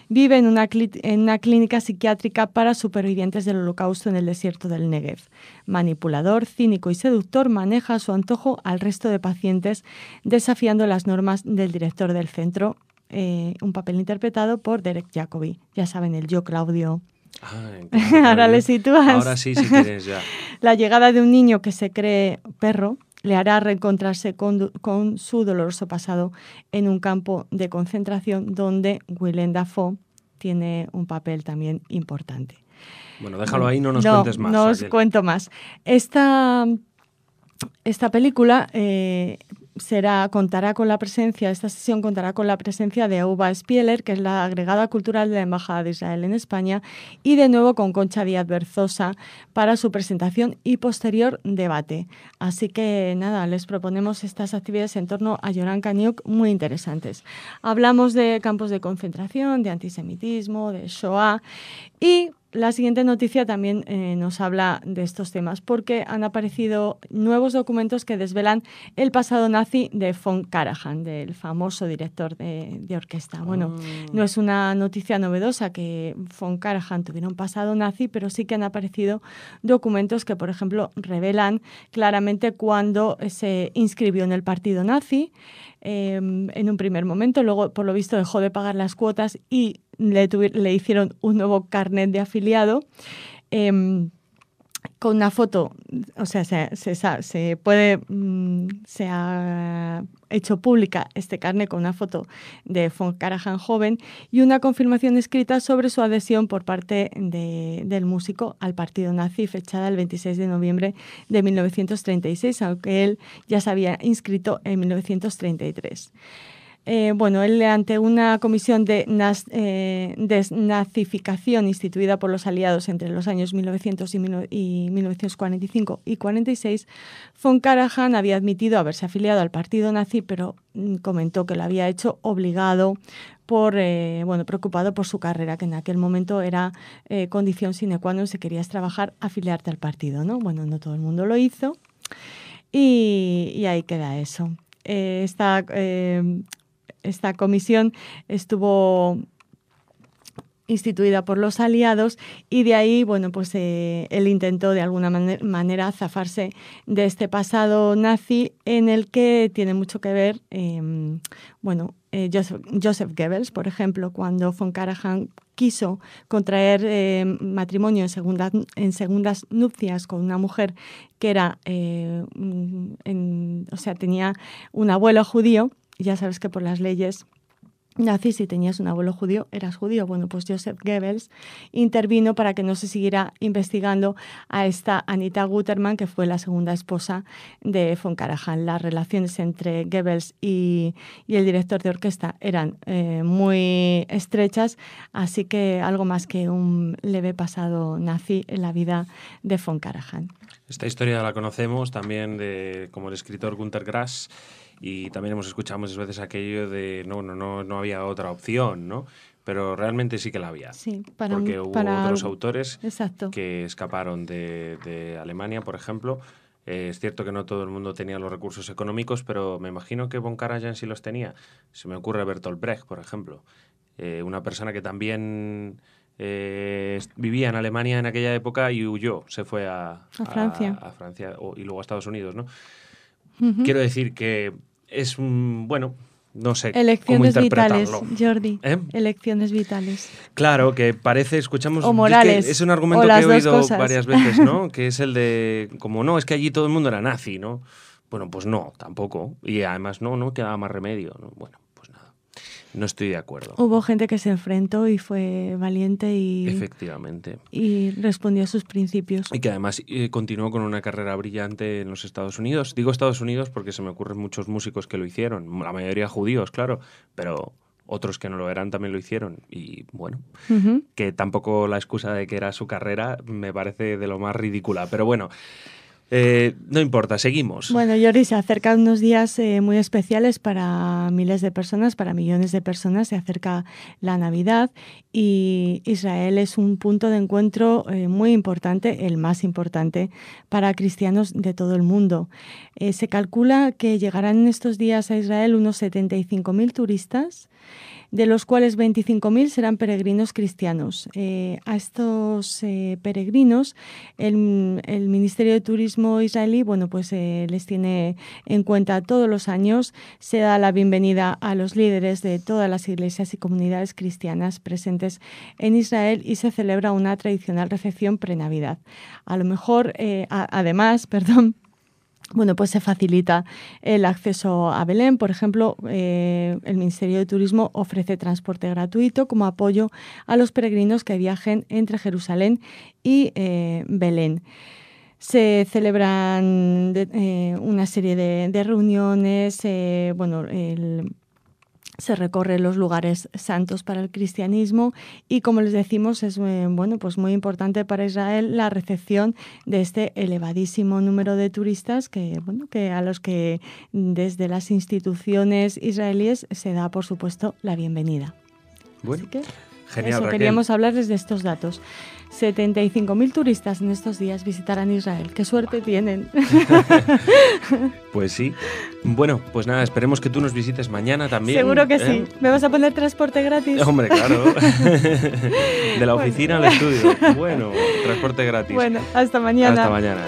vive en una clínica psiquiátrica para supervivientes del Holocausto en el desierto del Negev. Manipulador, cínico y seductor, maneja a su antojo al resto de pacientes, desafiando las normas del director del centro, un papel interpretado por Derek Jacobi. Ya saben, el yo Claudio. Ahora le sitúas. Ahora sí, si quieres ya. La llegada de un niño que se cree perro le hará reencontrarse con su doloroso pasado en un campo de concentración donde Willem Dafoe tiene un papel también importante. Bueno, déjalo ahí, no nos cuentes más. No os cuento más. Esta película esta sesión contará con la presencia de Uva Spieler, que es la agregada cultural de la Embajada de Israel en España, y de nuevo con Concha Díaz Berzosa para su presentación y posterior debate. Así que nada, les proponemos estas actividades en torno a Yoram Kaniuk muy interesantes. Hablamos de campos de concentración, de antisemitismo, de Shoah, y la siguiente noticia también nos habla de estos temas, porque han aparecido nuevos documentos que desvelan el pasado nazi de von Karajan, del famoso director de orquesta. Bueno, no es una noticia novedosa que von Karajan tuviera un pasado nazi, pero sí que han aparecido documentos que, por ejemplo, revelan claramente cuándo se inscribió en el partido nazi, en un primer momento. Luego, por lo visto, dejó de pagar las cuotas y le hicieron un nuevo carnet de afiliado con una foto. O sea, se ha hecho pública este carnet con una foto de von Karajan joven y una confirmación escrita sobre su adhesión por parte del músico al partido nazi, fechada el 26 de noviembre de 1936, aunque él ya se había inscrito en 1933. Bueno, él, ante una comisión de desnazificación instituida por los aliados entre los años 1900 y 1945 y 46, von Karajan había admitido haberse afiliado al partido nazi, pero comentó que lo había hecho obligado preocupado por su carrera, que en aquel momento era condición sine qua non si querías trabajar, afiliarte al partido, ¿no? Bueno, no todo el mundo lo hizo y ahí queda eso. Esta comisión estuvo instituida por los aliados y de ahí, bueno, pues él intentó de alguna manera zafarse de este pasado nazi en el que tiene mucho que ver, Joseph Goebbels, por ejemplo, cuando von Karajan quiso contraer matrimonio en segundas nupcias con una mujer que era, tenía un abuelo judío. Ya sabes que por las leyes nazis, si tenías un abuelo judío, eras judío. Bueno, pues Joseph Goebbels intervino para que no se siguiera investigando a esta Anita Guterman, que fue la segunda esposa de von Karajan. Las relaciones entre Goebbels y el director de orquesta eran muy estrechas, así que algo más que un leve pasado nazi en la vida de von Karajan. Esta historia la conocemos también como el escritor Günter Grass. Y también hemos escuchado muchas veces aquello de no había otra opción, ¿no? Pero realmente sí que la había. Sí, porque hubo otros autores exacto. que escaparon de Alemania, por ejemplo. Es cierto que no todo el mundo tenía los recursos económicos, pero me imagino que von Karajan sí los tenía. Se me ocurre Bertolt Brecht, por ejemplo. Una persona que también vivía en Alemania en aquella época y huyó, se fue a Francia y luego a Estados Unidos, ¿no? Uh-huh. Quiero decir que es no sé elecciones cómo interpretarlo. Vitales, Jordi. Elecciones vitales. Claro, que escuchamos... O morales. Es un argumento que he oído varias veces, ¿no? Que es el de, es que allí todo el mundo era nazi, ¿no? Bueno, pues no, tampoco. Y además no quedaba más remedio, ¿no? Bueno, pues nada. No estoy de acuerdo. Hubo gente que se enfrentó y fue valiente y... Efectivamente. Y respondió a sus principios. Y que además continuó con una carrera brillante en los Estados Unidos. Digo Estados Unidos porque se me ocurren muchos músicos que lo hicieron. La mayoría judíos, claro, pero otros que no lo eran también lo hicieron. Y bueno, uh-huh. Que tampoco la excusa de que era su carrera me parece de lo más ridícula. Pero bueno... no importa, seguimos. Bueno, Jordi, se acercan unos días muy especiales para miles de personas, para millones de personas. Se acerca la Navidad y Israel es un punto de encuentro muy importante, el más importante para cristianos de todo el mundo. Se calcula que llegarán en estos días a Israel unos 75.000 turistas, de los cuales 25.000 serán peregrinos cristianos. A estos peregrinos, el Ministerio de Turismo israelí, les tiene en cuenta todos los años. Se da la bienvenida a los líderes de todas las iglesias y comunidades cristianas presentes en Israel y se celebra una tradicional recepción pre-Navidad. Además, se facilita el acceso a Belén. Por ejemplo, el Ministerio de Turismo ofrece transporte gratuito como apoyo a los peregrinos que viajen entre Jerusalén y Belén. Se celebran una serie de reuniones, se recorren los lugares santos para el cristianismo y, como les decimos, es muy importante para Israel la recepción de este elevadísimo número de turistas que a los que desde las instituciones israelíes se da, por supuesto, la bienvenida. Bueno, Genial, Raquel. Queríamos hablarles de estos datos. 75.000 turistas en estos días visitarán Israel. ¡Qué suerte tienen! Pues sí. Bueno, pues nada, esperemos que tú nos visites mañana también. Seguro que sí. ¿Me vas a poner transporte gratis? Hombre, claro. De la oficina al estudio. Bueno, transporte gratis. Bueno, hasta mañana. Hasta mañana.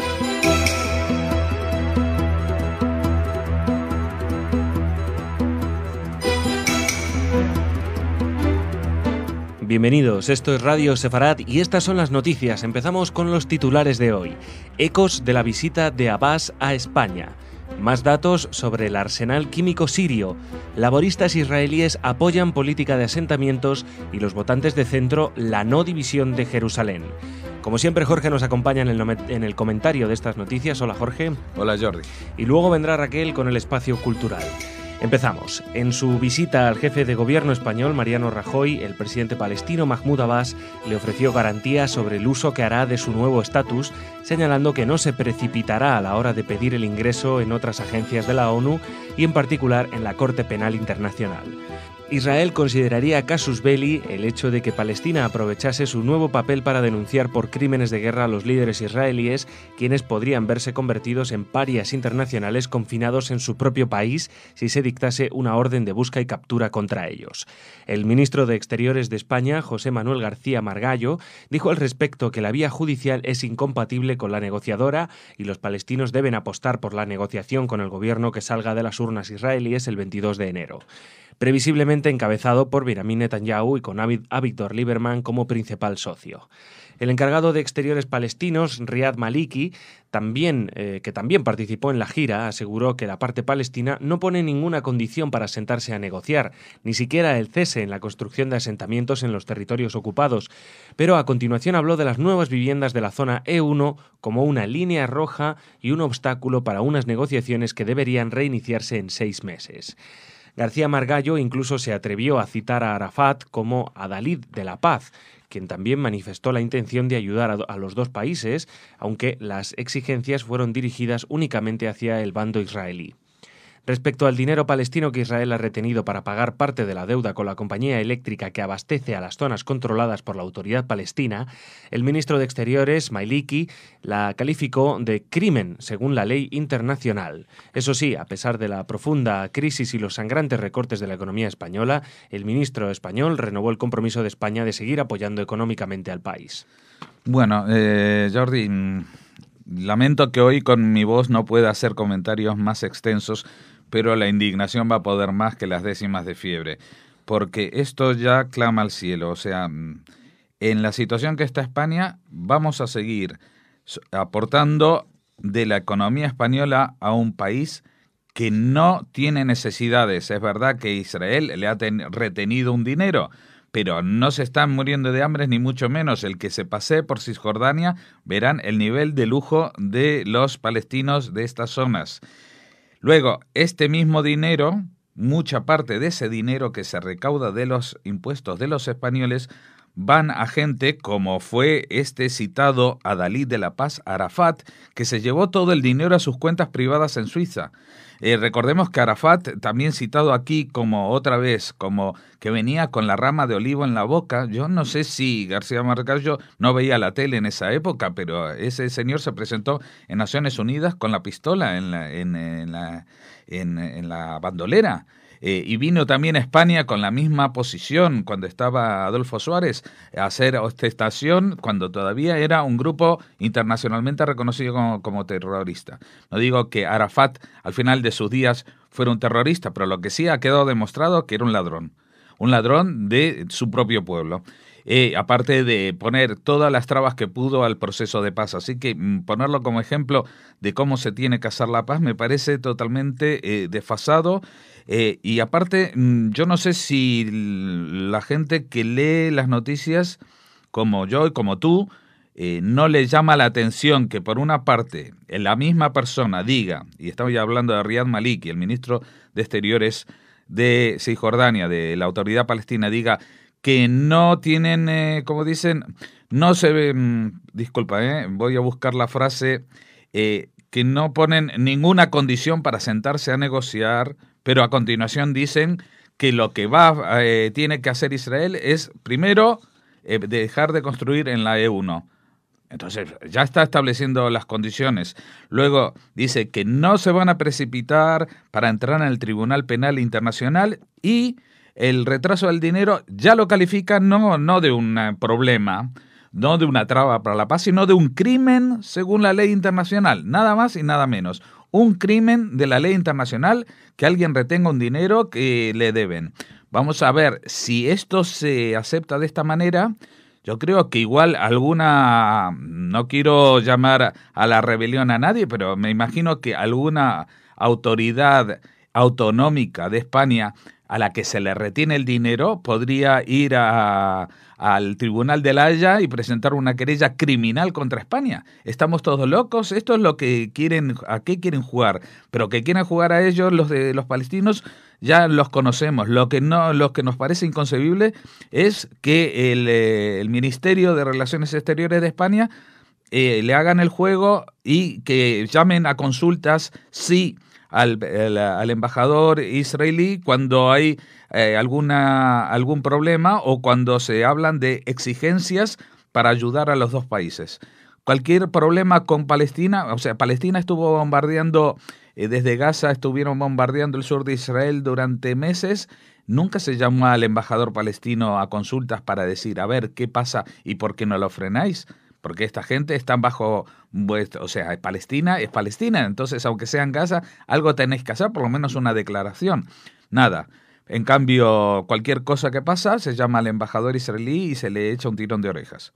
Bienvenidos, esto es Radio Sefarad y estas son las noticias. Empezamos con los titulares de hoy. Ecos de la visita de Abbas a España. Más datos sobre el arsenal químico sirio. Laboristas israelíes apoyan política de asentamientos y los votantes de centro la no división de Jerusalén. Como siempre, Jorge nos acompaña en el comentario de estas noticias. Hola, Jorge. Hola, Jordi. Y luego vendrá Raquel con el espacio cultural. Empezamos. En su visita al jefe de gobierno español, Mariano Rajoy, el presidente palestino Mahmoud Abbas le ofreció garantías sobre el uso que hará de su nuevo estatus, señalando que no se precipitará a la hora de pedir el ingreso en otras agencias de la ONU y en particular en la Corte Penal Internacional. Israel consideraría casus belli el hecho de que Palestina aprovechase su nuevo papel para denunciar por crímenes de guerra a los líderes israelíes, quienes podrían verse convertidos en parias internacionales confinados en su propio país si se dictase una orden de busca y captura contra ellos. El ministro de Exteriores de España, José Manuel García Margallo, dijo al respecto que la vía judicial es incompatible con la negociadora y los palestinos deben apostar por la negociación con el gobierno que salga de las urnas israelíes el 22 de enero. Previsiblemente encabezado por Benjamin Netanyahu y con Avigdor Lieberman como principal socio. El encargado de Exteriores palestinos, Riyad Maliki, que también participó en la gira, aseguró que la parte palestina no pone ninguna condición para sentarse a negociar, ni siquiera el cese en la construcción de asentamientos en los territorios ocupados, pero a continuación habló de las nuevas viviendas de la zona E1 como una línea roja y un obstáculo para unas negociaciones que deberían reiniciarse en 6 meses. García Margallo incluso se atrevió a citar a Arafat como adalid de la paz, quien también manifestó la intención de ayudar a los dos países, aunque las exigencias fueron dirigidas únicamente hacia el bando israelí. Respecto al dinero palestino que Israel ha retenido para pagar parte de la deuda con la compañía eléctrica que abastece a las zonas controladas por la autoridad palestina, el ministro de Exteriores, Maliki, la calificó de crimen según la ley internacional. Eso sí, a pesar de la profunda crisis y los sangrantes recortes de la economía española, el ministro español renovó el compromiso de España de seguir apoyando económicamente al país. Bueno, Jordi, lamento que hoy con mi voz no pueda hacer comentarios más extensos, pero la indignación va a poder más que las décimas de fiebre, porque esto ya clama al cielo. O sea, en la situación que está España, vamos a seguir aportando de la economía española a un país que no tiene necesidades. Es verdad que Israel le ha retenido un dinero, pero no se están muriendo de hambre, ni mucho menos. El que se pase por Cisjordania verán el nivel de lujo de los palestinos de estas zonas. Luego, este mismo dinero, mucha parte de ese dinero que se recauda de los impuestos de los españoles, van a gente como fue este citado adalid de la paz, Arafat, que se llevó todo el dinero a sus cuentas privadas en Suiza. Recordemos que Arafat, también citado aquí como otra vez, como que venía con la rama de olivo en la boca. Yo no sé si García Margallo no veía la tele en esa época, pero ese señor se presentó en Naciones Unidas con la pistola en la bandolera. Y vino también a España con la misma posición cuando estaba Adolfo Suárez a hacer ostentación cuando todavía era un grupo internacionalmente reconocido como terrorista. No digo que Arafat al final de sus días fuera un terrorista, pero lo que sí ha quedado demostrado que era un ladrón de su propio pueblo. Aparte de poner todas las trabas que pudo al proceso de paz. Así que ponerlo como ejemplo de cómo se tiene que hacer la paz me parece totalmente desfasado. Y aparte, yo no sé si la gente que lee las noticias, como yo y como tú, no le llama la atención que por una parte la misma persona diga, y estamos ya hablando de Riyad Maliki, el ministro de Exteriores de Cisjordania, de la autoridad palestina, diga que no tienen, como dicen, no se ve, voy a buscar la frase, que no ponen ninguna condición para sentarse a negociar, pero a continuación dicen que lo que tiene que hacer Israel es, primero, dejar de construir en la E1. Entonces, ya está estableciendo las condiciones. Luego, dice que no se van a precipitar para entrar en el Tribunal Penal Internacional y el retraso del dinero ya lo califica no de un problema, no de una traba para la paz, sino de un crimen según la ley internacional, nada más y nada menos. Un crimen de la ley internacional que alguien retenga un dinero que le deben. Vamos a ver si esto se acepta de esta manera. Yo creo que igual no quiero llamar a la rebelión a nadie, pero me imagino que alguna autoridad autonómica de España a la que se le retiene el dinero podría ir al Tribunal de La Haya y presentar una querella criminal contra España. ¿Estamos todos locos? Esto es lo que quieren, ¿a qué quieren jugar? Pero que quieren jugar a ellos, los palestinos, ya los conocemos. Lo que nos parece inconcebible es que el Ministerio de Relaciones Exteriores de España le hagan el juego y que llamen a consultas, sí, al embajador israelí cuando hay algún problema o cuando se hablan de exigencias para ayudar a los dos países. Cualquier problema con Palestina, o sea, Palestina estuvo bombardeando, desde Gaza estuvieron bombardeando el sur de Israel durante meses. Nunca se llamó al embajador palestino a consultas para decir, a ver, ¿qué pasa y por qué no lo frenáis? Porque esta gente está bajo, o sea, Palestina es Palestina, entonces aunque sea en Gaza, algo tenéis que hacer, por lo menos una declaración. Nada. En cambio, cualquier cosa que pasa, se llama al embajador israelí y se le echa un tirón de orejas.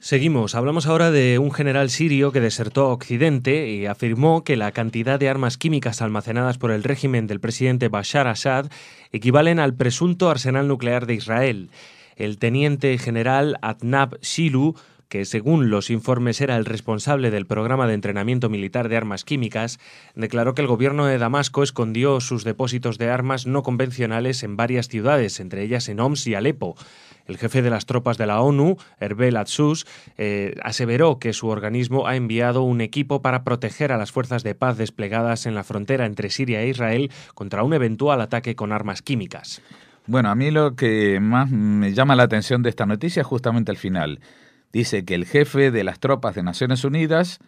Seguimos. Hablamos ahora de un general sirio que desertó a Occidente y afirmó que la cantidad de armas químicas almacenadas por el régimen del presidente Bashar Assad equivalen al presunto arsenal nuclear de Israel. El teniente general Adnab Shilu, que según los informes era el responsable del programa de entrenamiento militar de armas químicas, declaró que el gobierno de Damasco escondió sus depósitos de armas no convencionales en varias ciudades, entre ellas en Homs y Alepo. El jefe de las tropas de la ONU, Erbel Atsus, aseveró que su organismo ha enviado un equipo para proteger a las fuerzas de paz desplegadas en la frontera entre Siria e Israel contra un eventual ataque con armas químicas. Bueno, a mí lo que más me llama la atención de esta noticia es justamente el final. Dice que el jefe de las tropas de Naciones Unidas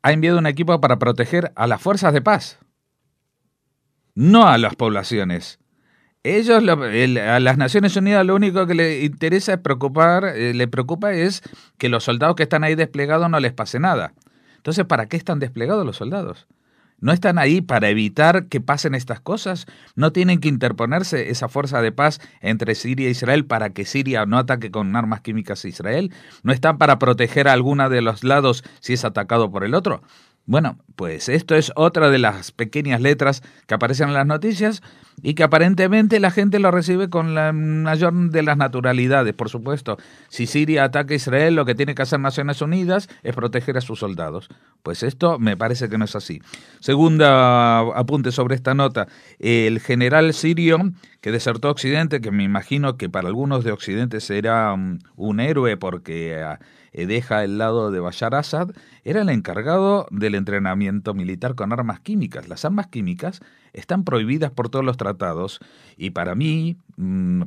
ha enviado un equipo para proteger a las fuerzas de paz, no a las poblaciones. A las Naciones Unidas lo único que le preocupa es que los soldados que están ahí desplegados no les pase nada. Entonces, ¿para qué están desplegados los soldados? ¿No están ahí para evitar que pasen estas cosas? ¿No tienen que interponerse esa fuerza de paz entre Siria e Israel para que Siria no ataque con armas químicas a Israel? ¿No están para proteger a alguno de los lados si es atacado por el otro? Bueno, pues esto es otra de las pequeñas letras que aparecen en las noticias y que aparentemente la gente lo recibe con la mayor de las naturalidades. Por supuesto, si Siria ataca a Israel, lo que tiene que hacer Naciones Unidas es proteger a sus soldados. Pues esto me parece que no es así. Segunda apunte sobre esta nota. El general sirio que desertó a Occidente, que me imagino que para algunos de Occidente será un héroe porque deja el lado de Bashar Assad, era el encargado del entrenamiento militar con armas químicas. Las armas químicas están prohibidas por todos los tratados y para mí,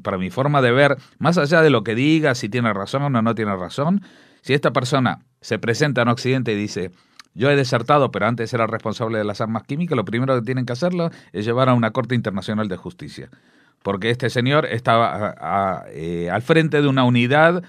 para mi forma de ver, más allá de lo que diga, si tiene razón o no tiene razón, si esta persona se presenta en Occidente y dice, yo he desertado, pero antes era responsable de las armas químicas, lo primero que tienen que hacerlo es llevar a una Corte Internacional de Justicia. Porque este señor estaba al frente de una unidad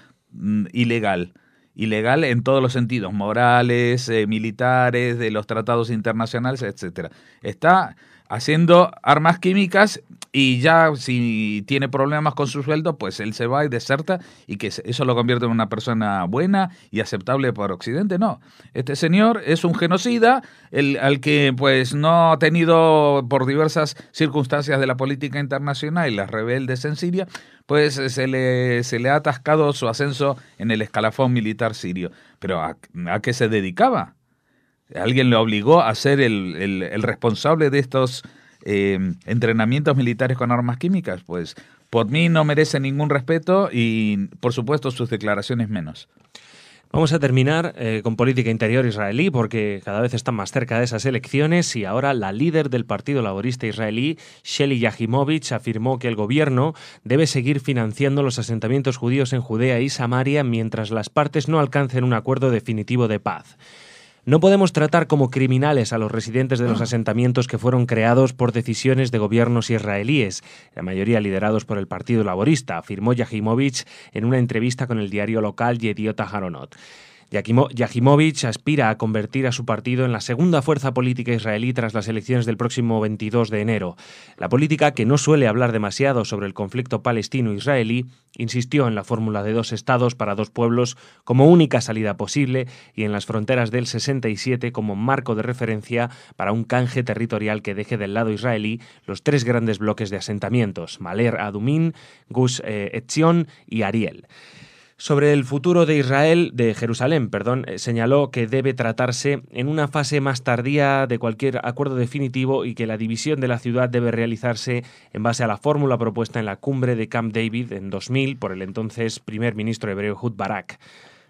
ilegal en todos los sentidos, morales, militares, de los tratados internacionales, etcétera. Está haciendo armas químicas y ya si tiene problemas con su sueldo, pues él se va y deserta y que eso lo convierte en una persona buena y aceptable por Occidente. No, este señor es un genocida al que pues no ha tenido por diversas circunstancias de la política internacional y las rebeldes en Siria, pues se le ha atascado su ascenso en el escalafón militar sirio. Pero ¿a qué se dedicaba? ¿Alguien le obligó a ser el responsable de estos entrenamientos militares con armas químicas? Pues por mí no merece ningún respeto y por supuesto sus declaraciones menos. Vamos a terminar con política interior israelí porque cada vez están más cerca de esas elecciones y ahora la líder del Partido Laborista israelí, Sheli Yahimovich, afirmó que el gobierno debe seguir financiando los asentamientos judíos en Judea y Samaria mientras las partes no alcancen un acuerdo definitivo de paz. No podemos tratar como criminales a los residentes de los asentamientos que fueron creados por decisiones de gobiernos israelíes, la mayoría liderados por el Partido Laborista, afirmó Yahimovich en una entrevista con el diario local Yediot Aharonot. Yahimovich aspira a convertir a su partido en la segunda fuerza política israelí tras las elecciones del próximo 22 de enero. La política, que no suele hablar demasiado sobre el conflicto palestino-israelí, insistió en la fórmula de 2 estados para 2 pueblos como única salida posible y en las fronteras del 67 como marco de referencia para un canje territorial que deje del lado israelí los 3 grandes bloques de asentamientos, Maler Adumim, Gush Etzion y Ariel. Sobre el futuro de Jerusalén, señaló que debe tratarse en una fase más tardía de cualquier acuerdo definitivo y que la división de la ciudad debe realizarse en base a la fórmula propuesta en la cumbre de Camp David en 2000 por el entonces primer ministro hebreo Ehud Barak.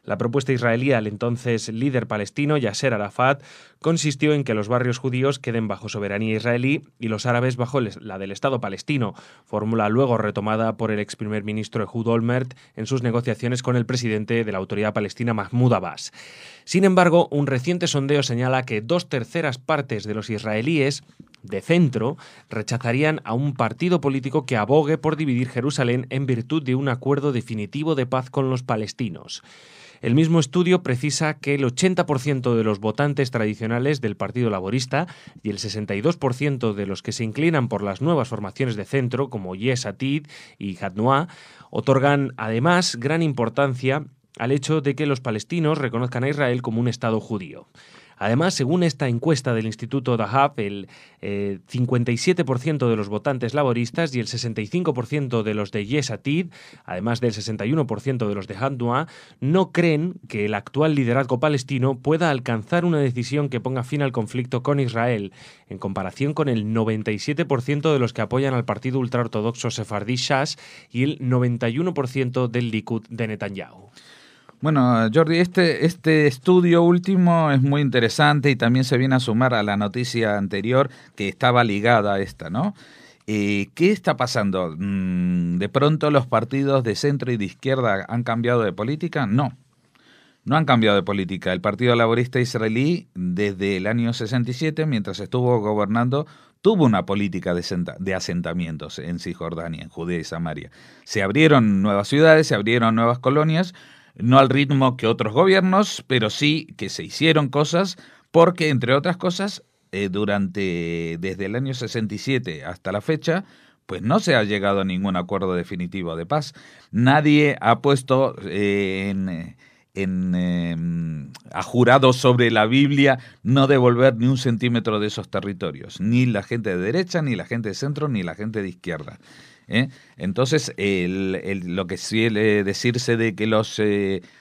La propuesta israelí al entonces líder palestino Yasser Arafat consistió en que los barrios judíos queden bajo soberanía israelí y los árabes bajo la del Estado palestino, fórmula luego retomada por el ex primer ministro Ehud Olmert en sus negociaciones con el presidente de la Autoridad Palestina Mahmoud Abbas. Sin embargo, un reciente sondeo señala que 2/3 partes de los israelíes de centro rechazarían a un partido político que abogue por dividir Jerusalén en virtud de un acuerdo definitivo de paz con los palestinos. El mismo estudio precisa que el 80% de los votantes tradicionales del Partido Laborista y el 62% de los que se inclinan por las nuevas formaciones de centro, como Yesh Atid y Hatnoa, otorgan además gran importancia al hecho de que los palestinos reconozcan a Israel como un Estado judío. Además, según esta encuesta del Instituto Dahab, el 57% de los votantes laboristas y el 65% de los de Yesh Atid, además del 61% de los de Hatnoa, no creen que el actual liderazgo palestino pueda alcanzar una decisión que ponga fin al conflicto con Israel, en comparación con el 97% de los que apoyan al partido ultraortodoxo sefardí Shas y el 91% del Likud de Netanyahu. Bueno, Jordi, este estudio último es muy interesante y también se viene a sumar a la noticia anterior que estaba ligada a esta, ¿no? ¿Qué está pasando? ¿De pronto los partidos de centro y de izquierda han cambiado de política? No han cambiado de política. El Partido Laborista Israelí, desde el año 67, mientras estuvo gobernando, tuvo una política de asentamientos en Cisjordania, en Judea y Samaria. Se abrieron nuevas ciudades, se abrieron nuevas colonias, no al ritmo que otros gobiernos, pero sí que se hicieron cosas porque, entre otras cosas, desde el año 67 hasta la fecha, pues no se ha llegado a ningún acuerdo definitivo de paz. Nadie ha puesto ha jurado sobre la Biblia no devolver ni un centímetro de esos territorios, ni la gente de derecha, ni la gente de centro, ni la gente de izquierda. Entonces, lo que suele decirse de que los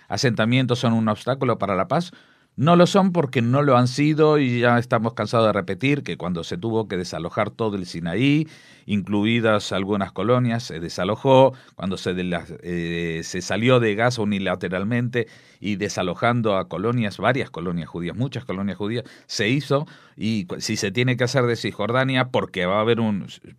asentamientos son un obstáculo para la paz, no lo son porque no lo han sido y ya estamos cansados de repetir que cuando se tuvo que desalojar todo el Sinaí, incluidas algunas colonias, se desalojó, cuando se salió de Gaza unilateralmente y desalojando a colonias, varias colonias judías, muchas colonias judías, se hizo, y si se tiene que hacer de Cisjordania porque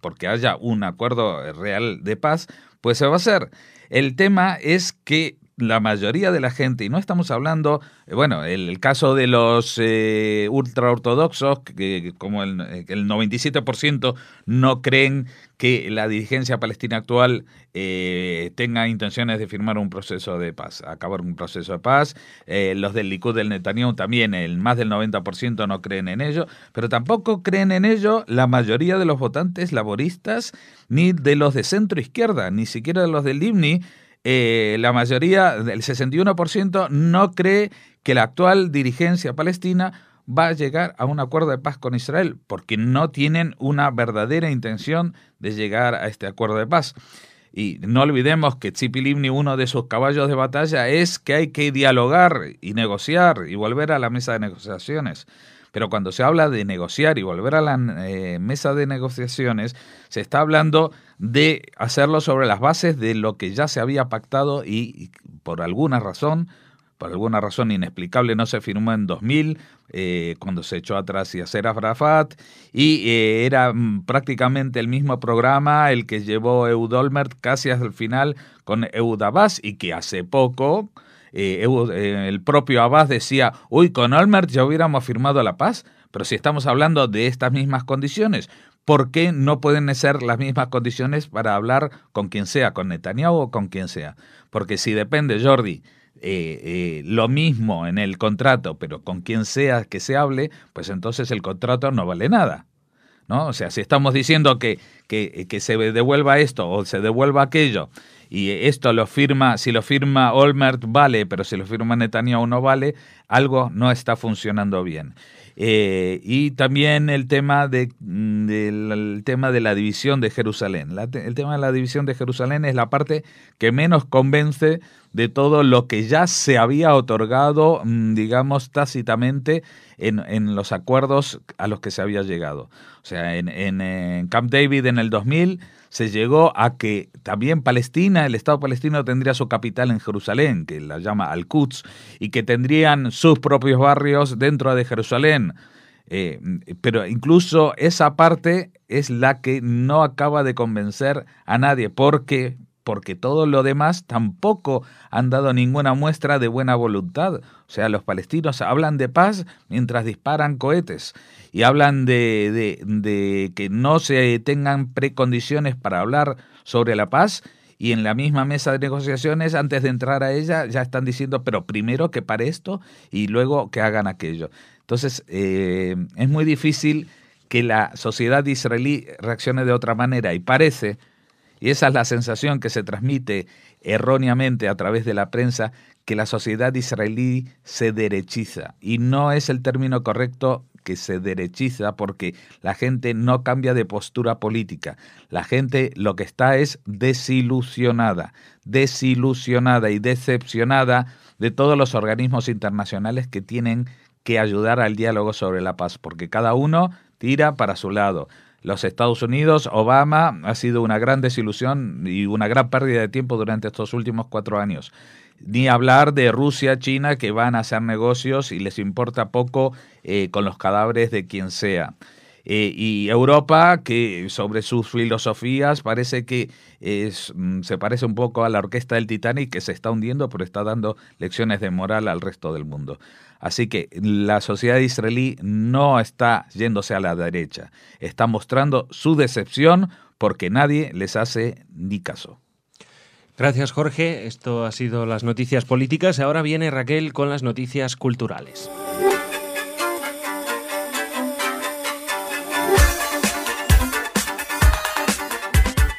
porque haya un acuerdo real de paz, pues se va a hacer. El tema es que la mayoría de la gente, y no estamos hablando, el caso de los ultraortodoxos, que como el 97% no creen que la dirigencia palestina actual tenga intenciones de firmar un proceso de paz, acabar un proceso de paz. Los del Likud del Netanyahu también, más del 90% no creen en ello, pero tampoco creen en ello la mayoría de los votantes laboristas, ni de los de centro izquierda, ni siquiera de los del Libni. La mayoría, el 61%, no cree que la actual dirigencia palestina va a llegar a un acuerdo de paz con Israel, porque no tienen una verdadera intención de llegar a este acuerdo de paz. Y no olvidemos que Tzipi Livni, uno de sus caballos de batalla, es que hay que dialogar y negociar y volver a la mesa de negociaciones. Pero cuando se habla de negociar y volver a la mesa de negociaciones, se está hablando de hacerlo sobre las bases de lo que ya se había pactado y por alguna razón, por alguna razón inexplicable no se firmó en 2000, cuando se echó atrás Yasser Arafat, y era prácticamente el mismo programa el que llevó Ehud Olmert casi hasta el final con Ehud Abbas, y que hace poco el propio Abbas decía, con Olmert ya hubiéramos firmado la paz, pero si estamos hablando de estas mismas condiciones, ¿por qué no pueden ser las mismas condiciones para hablar con quien sea, con Netanyahu o con quien sea? Porque si depende, Jordi, lo mismo en el contrato, pero con quien sea que se hable, pues entonces el contrato no vale nada, ¿no? O sea, si estamos diciendo que se devuelva esto o se devuelva aquello, y esto si lo firma Olmert vale, pero si lo firma Netanyahu no vale, algo no está funcionando bien. Y también el tema de la división de Jerusalén. El tema de la división de Jerusalén es la parte que menos convence de todo lo que ya se había otorgado, digamos, tácitamente en los acuerdos a los que se había llegado. O sea, en Camp David en el 2000 se llegó a que también Palestina, el Estado palestino tendría su capital en Jerusalén, que la llama Al-Quds, y que tendrían sus propios barrios dentro de Jerusalén. Pero incluso esa parte es la que no acaba de convencer a nadie, porque todo lo demás tampoco han dado ninguna muestra de buena voluntad. O sea, los palestinos hablan de paz mientras disparan cohetes y hablan de que no se tengan precondiciones para hablar sobre la paz, y en la misma mesa de negociaciones, antes de entrar a ella, ya están diciendo, pero primero que pare esto y luego que hagan aquello. Entonces, es muy difícil que la sociedad israelí reaccione de otra manera, y parece, y esa es la sensación que se transmite erróneamente a través de la prensa, que la sociedad israelí se derechiza. Y no es el término correcto que se derechiza, porque la gente no cambia de postura política. La gente lo que está es desilusionada y decepcionada de todos los organismos internacionales que tienen que ayudar al diálogo sobre la paz, porque cada uno tira para su lado. Los Estados Unidos, Obama, ha sido una gran desilusión y una gran pérdida de tiempo durante estos últimos 4 años. Ni hablar de Rusia, China, que van a hacer negocios y les importa poco con los cadáveres de quien sea. Y Europa, que sobre sus filosofías parece que se parece un poco a la orquesta del Titanic, que se está hundiendo, pero está dando lecciones de moral al resto del mundo. Así que la sociedad israelí no está yéndose a la derecha, está mostrando su decepción porque nadie les hace ni caso. Gracias, Jorge. Esto ha sido las noticias políticas. Ahora viene Raquel con las noticias culturales.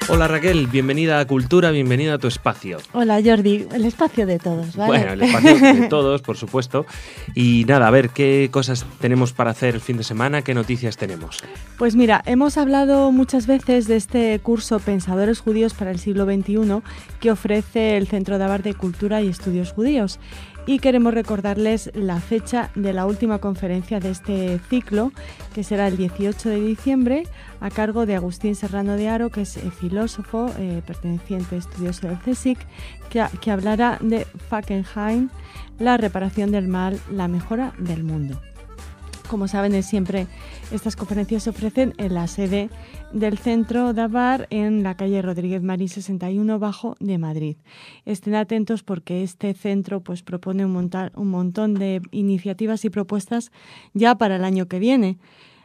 Hola Raquel, bienvenida a Cultura, bienvenida a tu espacio. Hola Jordi, el espacio de todos, ¿vale? Bueno, el espacio de todos, por supuesto. Y nada, a ver, ¿qué cosas tenemos para hacer el fin de semana? ¿Qué noticias tenemos? Pues mira, hemos hablado muchas veces de este curso Pensadores Judíos para el siglo XXI que ofrece el Centro Dabar de Cultura y Estudios Judíos. Y queremos recordarles la fecha de la última conferencia de este ciclo, que será el 18 de diciembre, a cargo de Agustín Serrano de Haro, que es filósofo perteneciente estudioso del CSIC, que hablará de Fackenheim, la reparación del mal, la mejora del mundo. Como saben, siempre estas conferencias se ofrecen en la sede del Centro Dabar en la calle Rodríguez Marín 61 Bajo de Madrid. Estén atentos porque este centro pues propone un montón de iniciativas y propuestas ya para el año que viene.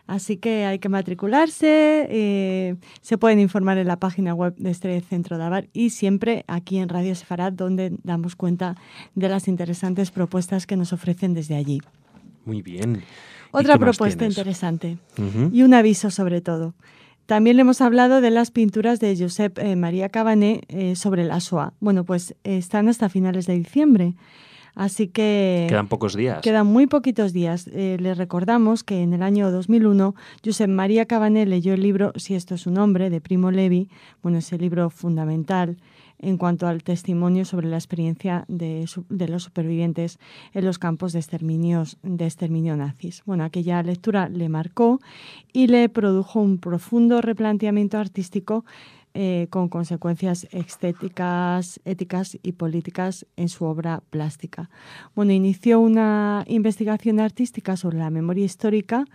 Así que hay que matricularse, se pueden informar en la página web de este Centro Dabar y siempre aquí en Radio Sefarad, donde damos cuenta de las interesantes propuestas que nos ofrecen desde allí. Muy bien. Otra propuesta interesante y un aviso sobre todo. También le hemos hablado de las pinturas de Josep Maria Cabané sobre la Shoah. Bueno, pues están hasta finales de diciembre, así que... Quedan pocos días. Quedan muy poquitos días. Les recordamos que en el año 2001 Josep Maria Cabané leyó el libro Si esto es un hombre, de Primo Levi. Bueno, ese libro fundamental en cuanto al testimonio sobre la experiencia de los supervivientes en los campos de exterminio nazis. Bueno, aquella lectura le marcó y le produjo un profundo replanteamiento artístico con consecuencias estéticas, éticas y políticas en su obra plástica. Bueno, inició una investigación artística sobre la memoria histórica,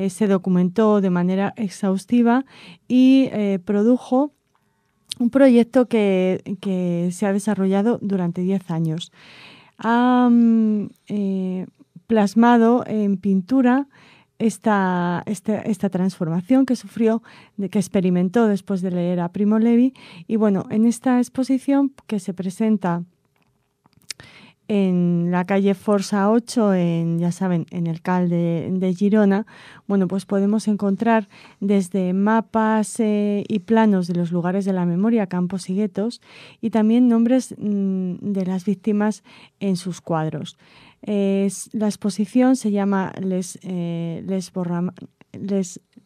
se documentó de manera exhaustiva y produjo un proyecto que se ha desarrollado durante 10 años. Ha plasmado en pintura esta transformación que sufrió, que experimentó después de leer a Primo Levi. Y bueno, en esta exposición que se presenta en la calle Força 8, ya saben, en el CAL de Girona, bueno, pues podemos encontrar desde mapas y planos de los lugares de la memoria, campos y guetos, y también nombres de las víctimas en sus cuadros. La exposición se llama Les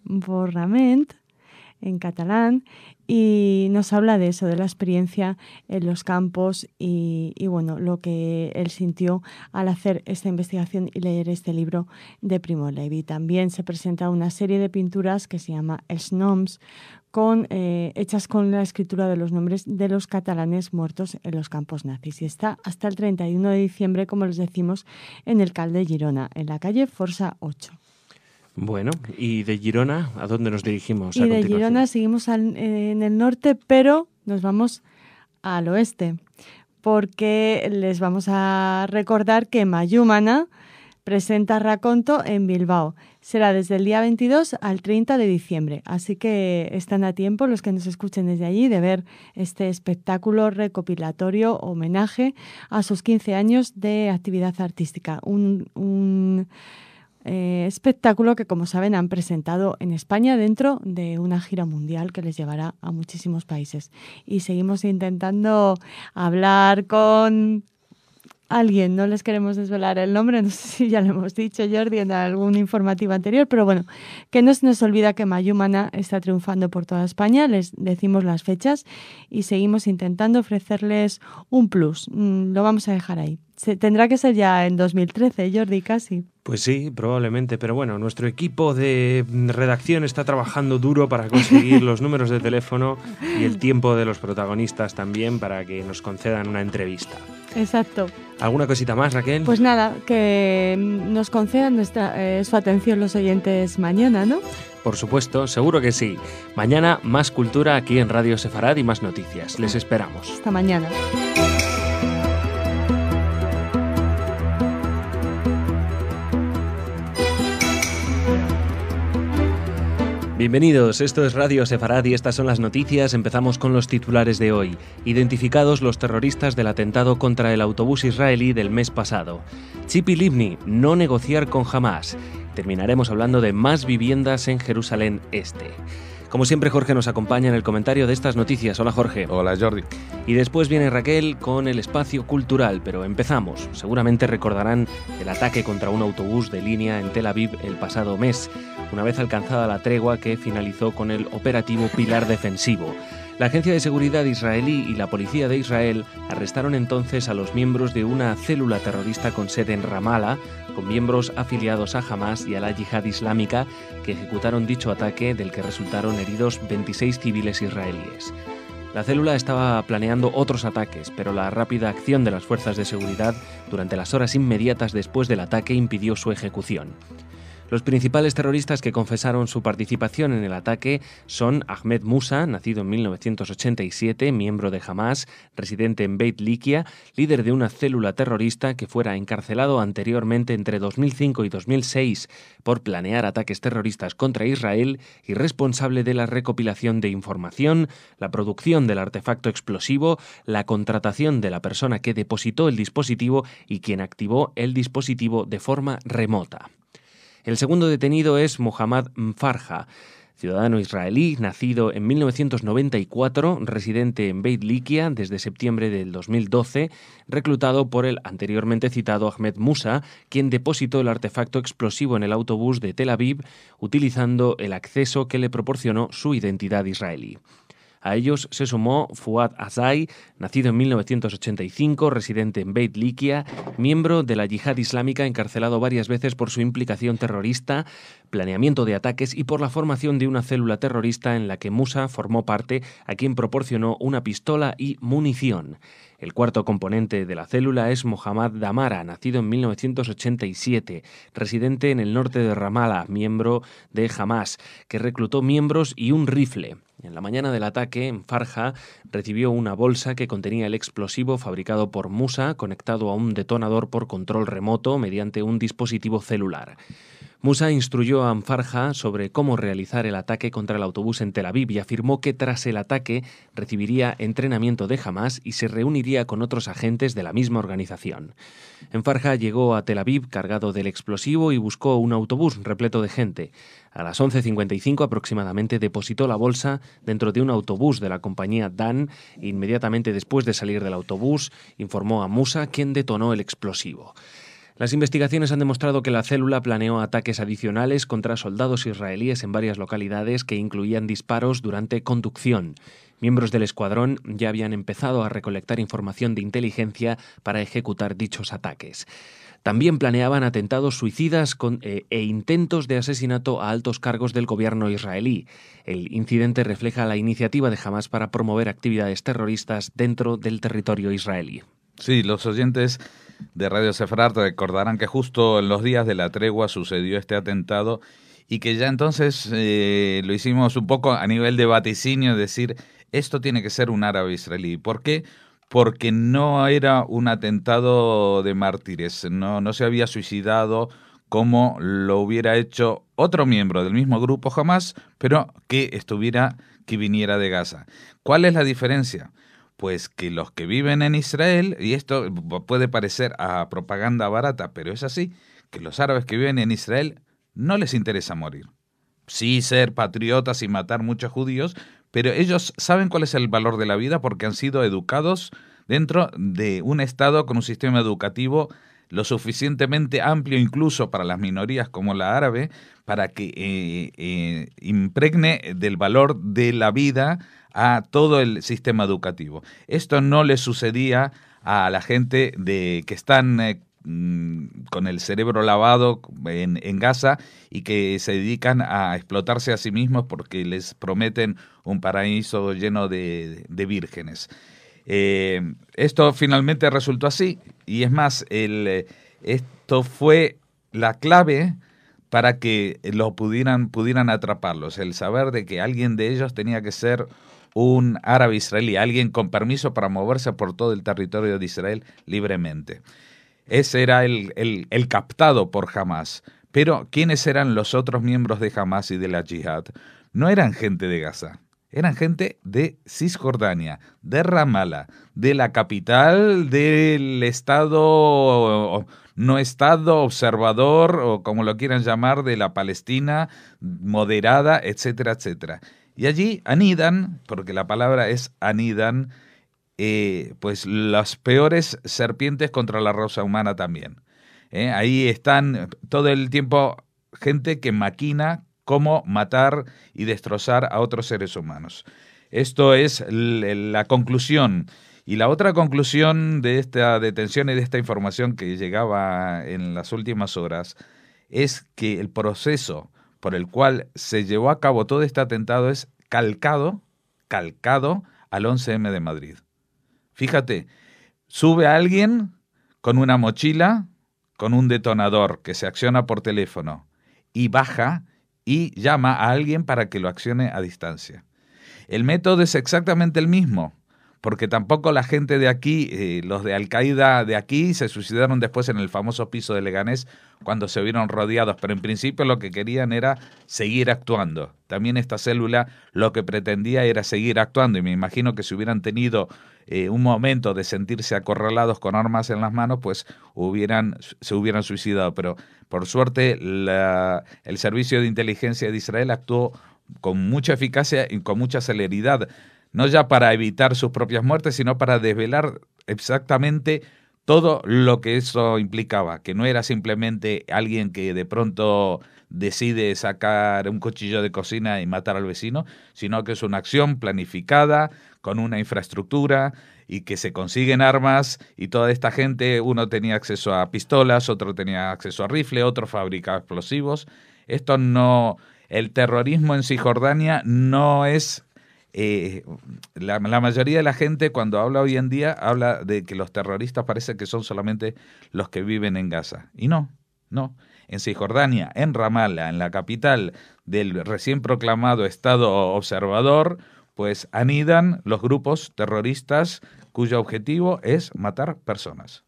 Borrament, en catalán, y nos habla de eso, de la experiencia en los campos y bueno, lo que él sintió al hacer esta investigación y leer este libro de Primo Levi. También se presenta una serie de pinturas que se llama Els Noms, hechas con la escritura de los nombres de los catalanes muertos en los campos nazis. Y está hasta el 31 de diciembre, como les decimos, en el CAL de Girona, en la calle Força 8. Bueno, ¿y de Girona a dónde nos dirigimos? Y de Girona seguimos en el norte, pero nos vamos al oeste, porque les vamos a recordar que Mayumana presenta Raconto en Bilbao. Será desde el día 22 al 30 de diciembre, así que están a tiempo los que nos escuchen desde allí de ver este espectáculo recopilatorio, homenaje a sus 15 años de actividad artística. Un espectáculo que, como saben, han presentado en España dentro de una gira mundial que les llevará a muchísimos países. Y seguimos intentando hablar con alguien, no les queremos desvelar el nombre, no sé si ya lo hemos dicho, Jordi, en algún informativo anterior, pero bueno, que no se nos olvida que Mayumana está triunfando por toda España, les decimos las fechas y seguimos intentando ofrecerles un plus. Lo vamos a dejar ahí. Tendrá que ser ya en 2013, Jordi, casi. Pues sí, probablemente, pero bueno, nuestro equipo de redacción está trabajando duro para conseguir los números de teléfono y el tiempo de los protagonistas también para que nos concedan una entrevista. Exacto. ¿Alguna cosita más, Raquel? Pues nada, que nos concedan su atención los oyentes mañana, ¿no? Por supuesto, seguro que sí. Mañana más cultura aquí en Radio Sefarad y más noticias. Les esperamos. Hasta mañana. Bienvenidos, esto es Radio Sefarad y estas son las noticias. Empezamos con los titulares de hoy. Identificados los terroristas del atentado contra el autobús israelí del mes pasado. Tzipi Livni, no negociar con Hamás. Terminaremos hablando de más viviendas en Jerusalén Este. Como siempre, Jorge nos acompaña en el comentario de estas noticias. Hola, Jorge. Hola, Jordi. Y después viene Raquel con el espacio cultural, pero empezamos. Seguramente recordarán el ataque contra un autobús de línea en Tel Aviv el pasado mes, una vez alcanzada la tregua que finalizó con el operativo Pilar Defensivo. La Agencia de Seguridad israelí y la Policía de Israel arrestaron entonces a los miembros de una célula terrorista con sede en Ramallah, con miembros afiliados a Hamás y a la Yihad Islámica, que ejecutaron dicho ataque del que resultaron heridos 26 civiles israelíes. La célula estaba planeando otros ataques, pero la rápida acción de las fuerzas de seguridad durante las horas inmediatas después del ataque impidió su ejecución. Los principales terroristas que confesaron su participación en el ataque son Ahmed Musa, nacido en 1987, miembro de Hamás, residente en Beit Likia, líder de una célula terrorista que fuera encarcelado anteriormente entre 2005 y 2006 por planear ataques terroristas contra Israel y responsable de la recopilación de información, la producción del artefacto explosivo, la contratación de la persona que depositó el dispositivo y quien activó el dispositivo de forma remota. El segundo detenido es Mohammad Mfarja, ciudadano israelí, nacido en 1994, residente en Beit Likia desde septiembre del 2012, reclutado por el anteriormente citado Ahmed Musa, quien depositó el artefacto explosivo en el autobús de Tel Aviv, utilizando el acceso que le proporcionó su identidad israelí. A ellos se sumó Fuad Azai, nacido en 1985, residente en Beit Likia, miembro de la Yihad Islámica, encarcelado varias veces por su implicación terrorista, planeamiento de ataques y por la formación de una célula terrorista en la que Musa formó parte, a quien proporcionó una pistola y munición. El cuarto componente de la célula es Mohammad Damara, nacido en 1987, residente en el norte de Ramallah, miembro de Hamas, que reclutó miembros y un rifle. En la mañana del ataque, en Farja, recibió una bolsa que contenía el explosivo fabricado por Musa, conectado a un detonador por control remoto mediante un dispositivo celular. Musa instruyó a Anfarja sobre cómo realizar el ataque contra el autobús en Tel Aviv y afirmó que tras el ataque recibiría entrenamiento de Hamas y se reuniría con otros agentes de la misma organización. Anfarja llegó a Tel Aviv cargado del explosivo y buscó un autobús repleto de gente. A las 11:55 aproximadamente depositó la bolsa dentro de un autobús de la compañía Dan e inmediatamente después de salir del autobús informó a Musa, quien detonó el explosivo. Las investigaciones han demostrado que la célula planeó ataques adicionales contra soldados israelíes en varias localidades que incluían disparos durante conducción. Miembros del escuadrón ya habían empezado a recolectar información de inteligencia para ejecutar dichos ataques. También planeaban atentados suicidas e intentos de asesinato a altos cargos del gobierno israelí. El incidente refleja la iniciativa de Hamas para promover actividades terroristas dentro del territorio israelí. Sí, los oyentes de Radio Sefarad recordarán que justo en los días de la tregua sucedió este atentado y que ya entonces lo hicimos un poco a nivel de vaticinio, decir, esto tiene que ser un árabe israelí. ¿Por qué? Porque no era un atentado de mártires, no se había suicidado como lo hubiera hecho otro miembro del mismo grupo Hamas, pero que viniera de Gaza. ¿Cuál es la diferencia? Pues que los que viven en Israel, y esto puede parecer a propaganda barata, pero es así, que los árabes que viven en Israel no les interesa morir. Sí, ser patriotas y matar muchos judíos, pero ellos saben cuál es el valor de la vida porque han sido educados dentro de un Estado con un sistema educativo lo suficientemente amplio incluso para las minorías como la árabe, para que impregne del valor de la vida a todo el sistema educativo. Esto no le sucedía a la gente que están con el cerebro lavado en Gaza y que se dedican a explotarse a sí mismos porque les prometen un paraíso lleno de vírgenes. Esto finalmente resultó así, y es más, esto fue la clave para que pudieran atraparlos, el saber de que alguien de ellos tenía que ser un árabe israelí, alguien con permiso para moverse por todo el territorio de Israel libremente. Ese era el captado por Hamas. Pero, ¿quiénes eran los otros miembros de Hamas y de la Yihad? No eran gente de Gaza, eran gente de Cisjordania, de Ramallah, de la capital del Estado, no Estado observador, o como lo quieran llamar, de la Palestina moderada, etcétera, etcétera. Y allí anidan, porque la palabra es anidan, pues las peores serpientes contra la raza humana también. Ahí están todo el tiempo gente que maquina cómo matar y destrozar a otros seres humanos. Esto es la conclusión. Y la otra conclusión de esta detención y de esta información que llegaba en las últimas horas es que el proceso por el cual se llevó a cabo todo este atentado es calcado al 11M de Madrid. Fíjate, sube a alguien con una mochila, con un detonador que se acciona por teléfono y baja y llama a alguien para que lo accione a distancia. El método es exactamente el mismo, porque tampoco la gente de aquí, los de Al-Qaeda de aquí, se suicidaron después en el famoso piso de Leganés cuando se vieron rodeados, pero en principio lo que querían era seguir actuando. También esta célula lo que pretendía era seguir actuando, y me imagino que si hubieran tenido un momento de sentirse acorralados con armas en las manos, pues se hubieran suicidado. Pero por suerte el Servicio de Inteligencia de Israel actuó con mucha eficacia y con mucha celeridad, no ya para evitar sus propias muertes, sino para desvelar exactamente todo lo que eso implicaba, que no era simplemente alguien que de pronto decide sacar un cuchillo de cocina y matar al vecino, sino que es una acción planificada, con una infraestructura, y que se consiguen armas, y toda esta gente, uno tenía acceso a pistolas, otro tenía acceso a rifle, otro fabricaba explosivos. Esto no, el terrorismo en Cisjordania no es... la mayoría de la gente cuando habla hoy en día habla de que los terroristas parece que son solamente los que viven en Gaza. Y no. En Cisjordania, en Ramallah, en la capital del recién proclamado Estado observador, pues anidan los grupos terroristas cuyo objetivo es matar personas.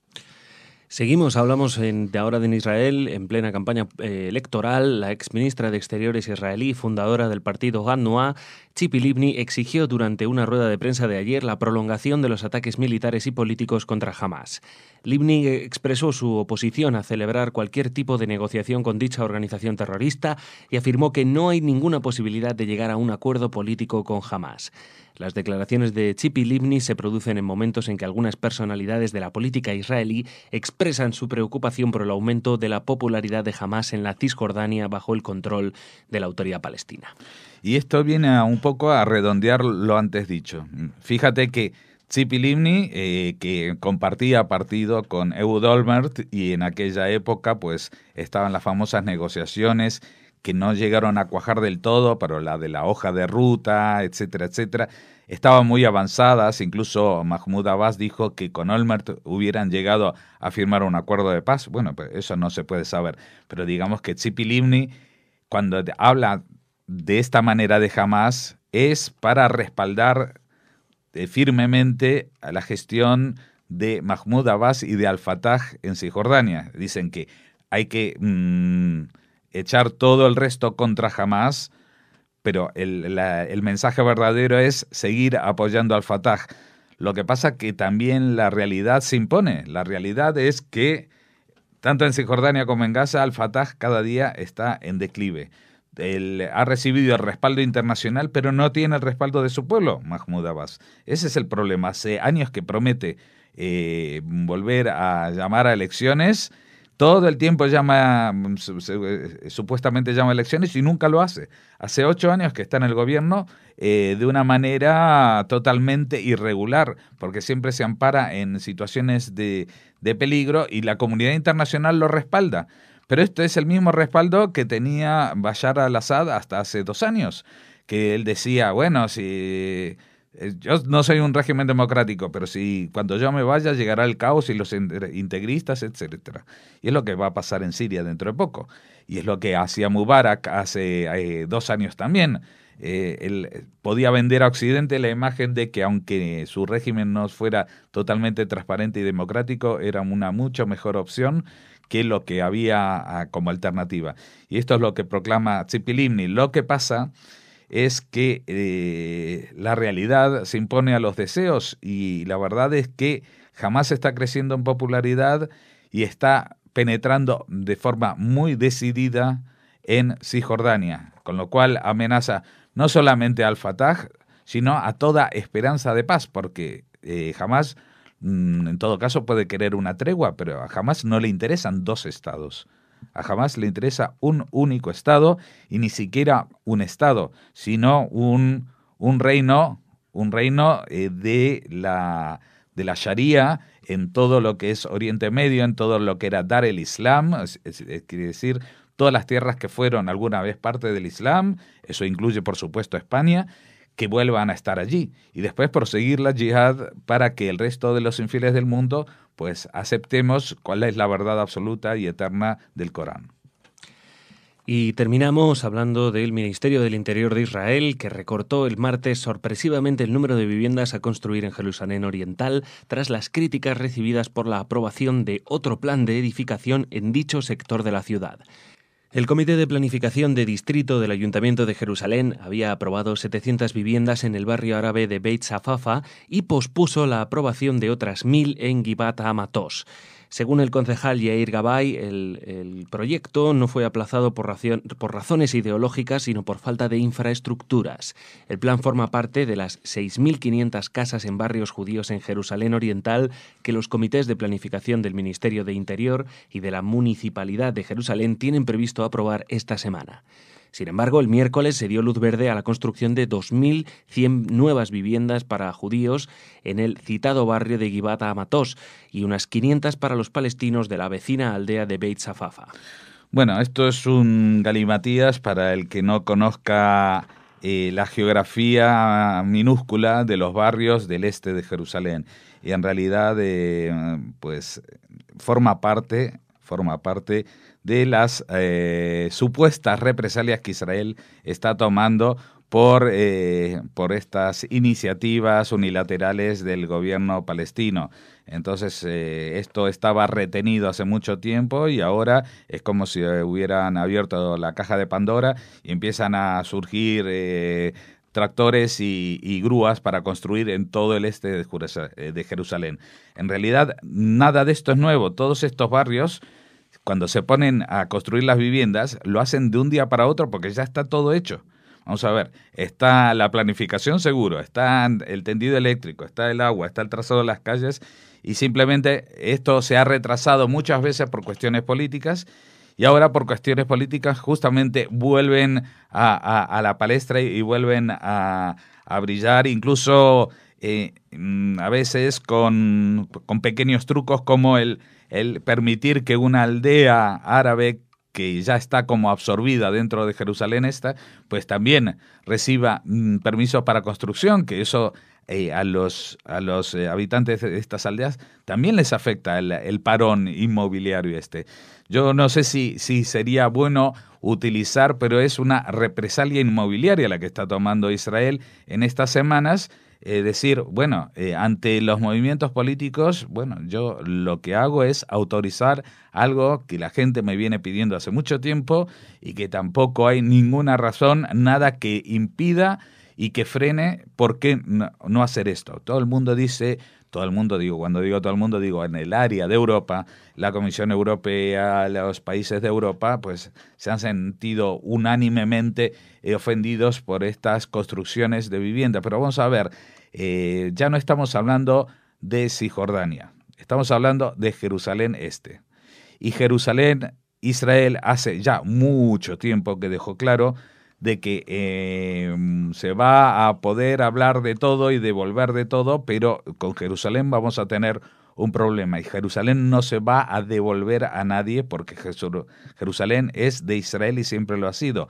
Seguimos, hablamos de ahora en Israel, en plena campaña electoral. La exministra de Exteriores israelí, fundadora del partido Gad Noah, Tzipi Livni, exigió durante una rueda de prensa de ayer la prolongación de los ataques militares y políticos contra Hamás. Livni expresó su oposición a celebrar cualquier tipo de negociación con dicha organización terrorista y afirmó que no hay ninguna posibilidad de llegar a un acuerdo político con Hamás. Las declaraciones de Tzipi Livni se producen en momentos en que algunas personalidades de la política israelí expresan su preocupación por el aumento de la popularidad de Hamás en la Cisjordania bajo el control de la autoridad palestina. Y esto viene un poco a redondear lo antes dicho. Fíjate que Tzipi Livni, que compartía partido con Ehud Olmert, y en aquella época pues estaban las famosas negociaciones que no llegaron a cuajar del todo, pero la de la hoja de ruta, etcétera, etcétera, estaban muy avanzadas. Incluso Mahmoud Abbas dijo que con Olmert hubieran llegado a firmar un acuerdo de paz. Bueno, pues eso no se puede saber, pero digamos que Tzipi Livni, cuando habla de esta manera de Hamás, es para respaldar firmemente a la gestión de Mahmoud Abbas y de Al-Fatah en Cisjordania. Dicen que hay que echar todo el resto contra Hamás, pero el mensaje verdadero es seguir apoyando al Fatah. Lo que pasa que también la realidad se impone. La realidad es que tanto en Cisjordania como en Gaza, al Fatah cada día está en declive. Ha recibido el respaldo internacional, pero no tiene el respaldo de su pueblo, Mahmoud Abbas. Ese es el problema. Hace años que promete volver a llamar a elecciones. Todo el tiempo supuestamente llama a elecciones y nunca lo hace. Hace 8 años que está en el gobierno de una manera totalmente irregular, porque siempre se ampara en situaciones de peligro y la comunidad internacional lo respalda. Pero esto es el mismo respaldo que tenía Bashar al-Assad hasta hace 2 años, que él decía, bueno, si yo no soy un régimen democrático, pero si cuando yo me vaya llegará el caos y los integristas, etcétera. Y es lo que va a pasar en Siria dentro de poco. Y es lo que hacía Mubarak hace 2 años también. Él podía vender a Occidente la imagen de que aunque su régimen no fuera totalmente transparente y democrático, era una mucho mejor opción que lo que había como alternativa. Y esto es lo que proclama Tzipi Livni. Lo que pasa es que la realidad se impone a los deseos, y la verdad es que Hamás está creciendo en popularidad y está penetrando de forma muy decidida en Cisjordania, con lo cual amenaza no solamente al Fatah, sino a toda esperanza de paz, porque Hamás en todo caso puede querer una tregua, pero a Hamás no le interesan 2 estados. A Hamás le interesa un único estado, y ni siquiera un estado, sino un reino de la Sharia en todo lo que es Oriente Medio, en todo lo que era Dar el Islam, quiere decir todas las tierras que fueron alguna vez parte del Islam, eso incluye por supuesto España, que vuelvan a estar allí, y después proseguir la yihad para que el resto de los infieles del mundo pues aceptemos cuál es la verdad absoluta y eterna del Corán. Y terminamos hablando del Ministerio del Interior de Israel, que recortó el martes sorpresivamente el número de viviendas a construir en Jerusalén Oriental tras las críticas recibidas por la aprobación de otro plan de edificación en dicho sector de la ciudad. El Comité de Planificación de Distrito del Ayuntamiento de Jerusalén había aprobado 700 viviendas en el barrio árabe de Beit Safafa y pospuso la aprobación de otras 1000 en Givat HaMatos. Según el concejal Yair Gabay, el proyecto no fue aplazado por razones ideológicas, sino por falta de infraestructuras. El plan forma parte de las 6.500 casas en barrios judíos en Jerusalén Oriental que los comités de planificación del Ministerio de Interior y de la Municipalidad de Jerusalén tienen previsto aprobar esta semana. Sin embargo, el miércoles se dio luz verde a la construcción de 2.100 nuevas viviendas para judíos en el citado barrio de Givat Hamatos y unas 500 para los palestinos de la vecina aldea de Beit Safafa. Bueno, esto es un galimatías para el que no conozca la geografía minúscula de los barrios del este de Jerusalén. Y en realidad, pues forma parte de las supuestas represalias que Israel está tomando por estas iniciativas unilaterales del gobierno palestino. Entonces, esto estaba retenido hace mucho tiempo y ahora es como si hubieran abierto la caja de Pandora y empiezan a surgir tractores y grúas para construir en todo el este de Jerusalén. En realidad, nada de esto es nuevo. Todos estos barrios, cuando se ponen a construir las viviendas, lo hacen de un día para otro porque ya está todo hecho. Vamos a ver, está la planificación seguro, está el tendido eléctrico, está el agua, está el trazado de las calles y simplemente esto se ha retrasado muchas veces por cuestiones políticas y ahora por cuestiones políticas justamente vuelven a la palestra y vuelven a brillar, incluso a veces con pequeños trucos como el permitir que una aldea árabe que ya está como absorbida dentro de Jerusalén pues también reciba permisos para construcción, que eso a los habitantes de estas aldeas también les afecta el parón inmobiliario Yo no sé si sería bueno utilizar, pero es una represalia inmobiliaria la que está tomando Israel en estas semanas. Decir, bueno, ante los movimientos políticos, bueno, yo lo que hago es autorizar algo que la gente me viene pidiendo hace mucho tiempo y que tampoco hay ninguna razón, nada que impida y que frene por qué no hacer esto. Todo el mundo dice, cuando digo todo el mundo, digo en el área de Europa, la Comisión Europea, los países de Europa, pues se han sentido unánimemente ofendidos por estas construcciones de vivienda. Pero vamos a ver, ya no estamos hablando de Cisjordania, estamos hablando de Jerusalén Este. Y Jerusalén, Israel, hace ya mucho tiempo que dejó claro de que se va a poder hablar de todo y devolver de todo, pero con Jerusalén vamos a tener un problema y Jerusalén no se va a devolver a nadie porque Jerusalén es de Israel y siempre lo ha sido.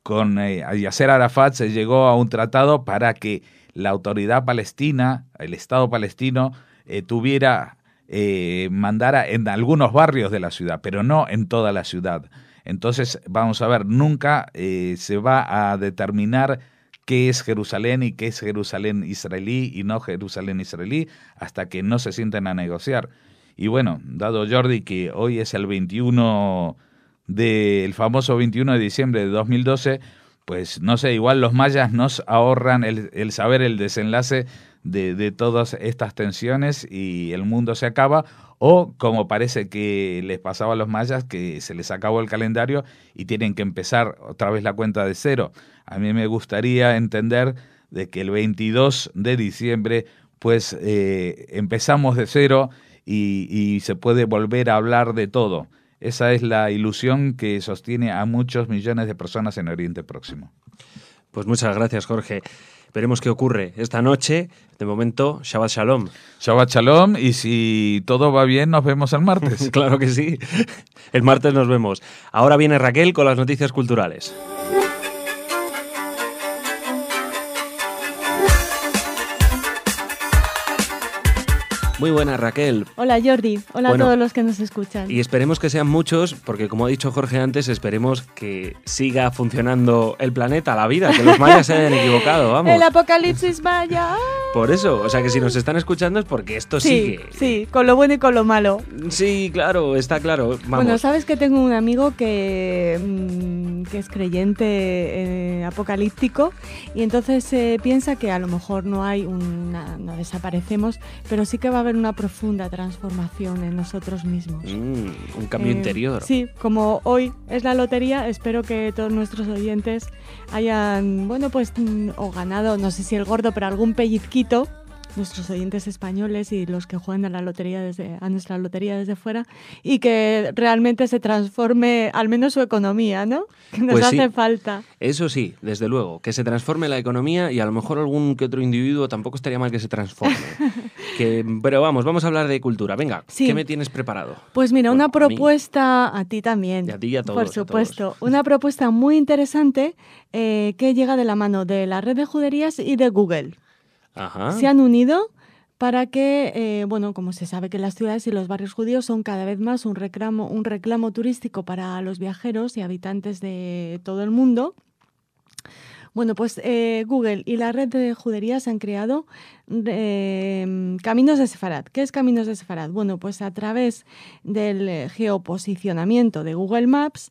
Con Yasser Arafat se llegó a un tratado para que la autoridad palestina, el Estado palestino, mandara en algunos barrios de la ciudad, pero no en toda la ciudad. Entonces, vamos a ver, nunca se va a determinar qué es Jerusalén y qué es Jerusalén israelí y no Jerusalén israelí hasta que no se sienten a negociar. Y bueno, dado Jordi que hoy es el famoso 21 de diciembre de 2012, pues no sé, igual los mayas nos ahorran el saber el desenlace de todas estas tensiones y el mundo se acaba, o como parece que les pasaba a los mayas, que se les acabó el calendario y tienen que empezar otra vez la cuenta de cero. A mí me gustaría entender de que el 22 de diciembre pues empezamos de cero y se puede volver a hablar de todo. Esa es la ilusión que sostiene a muchos millones de personas en Oriente Próximo. Pues muchas gracias, Jorge. Veremos qué ocurre esta noche. De momento, Shabbat Shalom. Shabbat Shalom, y si todo va bien, nos vemos el martes. Claro que sí. El martes nos vemos. Ahora viene Raquel con las noticias culturales. Muy buenas, Raquel. Hola, Jordi. Hola a todos los que nos escuchan. Y esperemos que sean muchos, porque como ha dicho Jorge antes, esperemos que siga funcionando el planeta, la vida, que los mayas se hayan equivocado, vamos. El apocalipsis maya. Por eso, o sea que si nos están escuchando es porque esto sigue. Sí, con lo bueno y con lo malo. Sí, claro, está claro. Vamos. Bueno, sabes que tengo un amigo que es creyente apocalíptico y entonces piensa que a lo mejor no desaparecemos, pero sí que va a haber una profunda transformación en nosotros mismos. Un cambio interior. Sí, como hoy es la lotería, espero que todos nuestros oyentes hayan, bueno, pues o ganado, no sé si el gordo, pero algún pellizquito, nuestros oyentes españoles y los que juegan a nuestra lotería desde fuera, y que realmente se transforme al menos su economía, ¿no? Que nos hace falta. Eso sí, desde luego, que se transforme la economía, y a lo mejor algún que otro individuo tampoco estaría mal que se transforme. Pero vamos a hablar de cultura. Venga, sí. ¿Qué me tienes preparado? Pues mira, una propuesta a ti también. Y a ti y a todos. Por supuesto. Una propuesta muy interesante que llega de la mano de la red de juderías y de Google. Ajá. Se han unido para que, como se sabe que las ciudades y los barrios judíos son cada vez más un reclamo turístico para los viajeros y habitantes de todo el mundo. Bueno, pues Google y la red de juderías han creado Caminos de Sefarad. ¿Qué es Caminos de Sefarad? Bueno, pues a través del geoposicionamiento de Google Maps,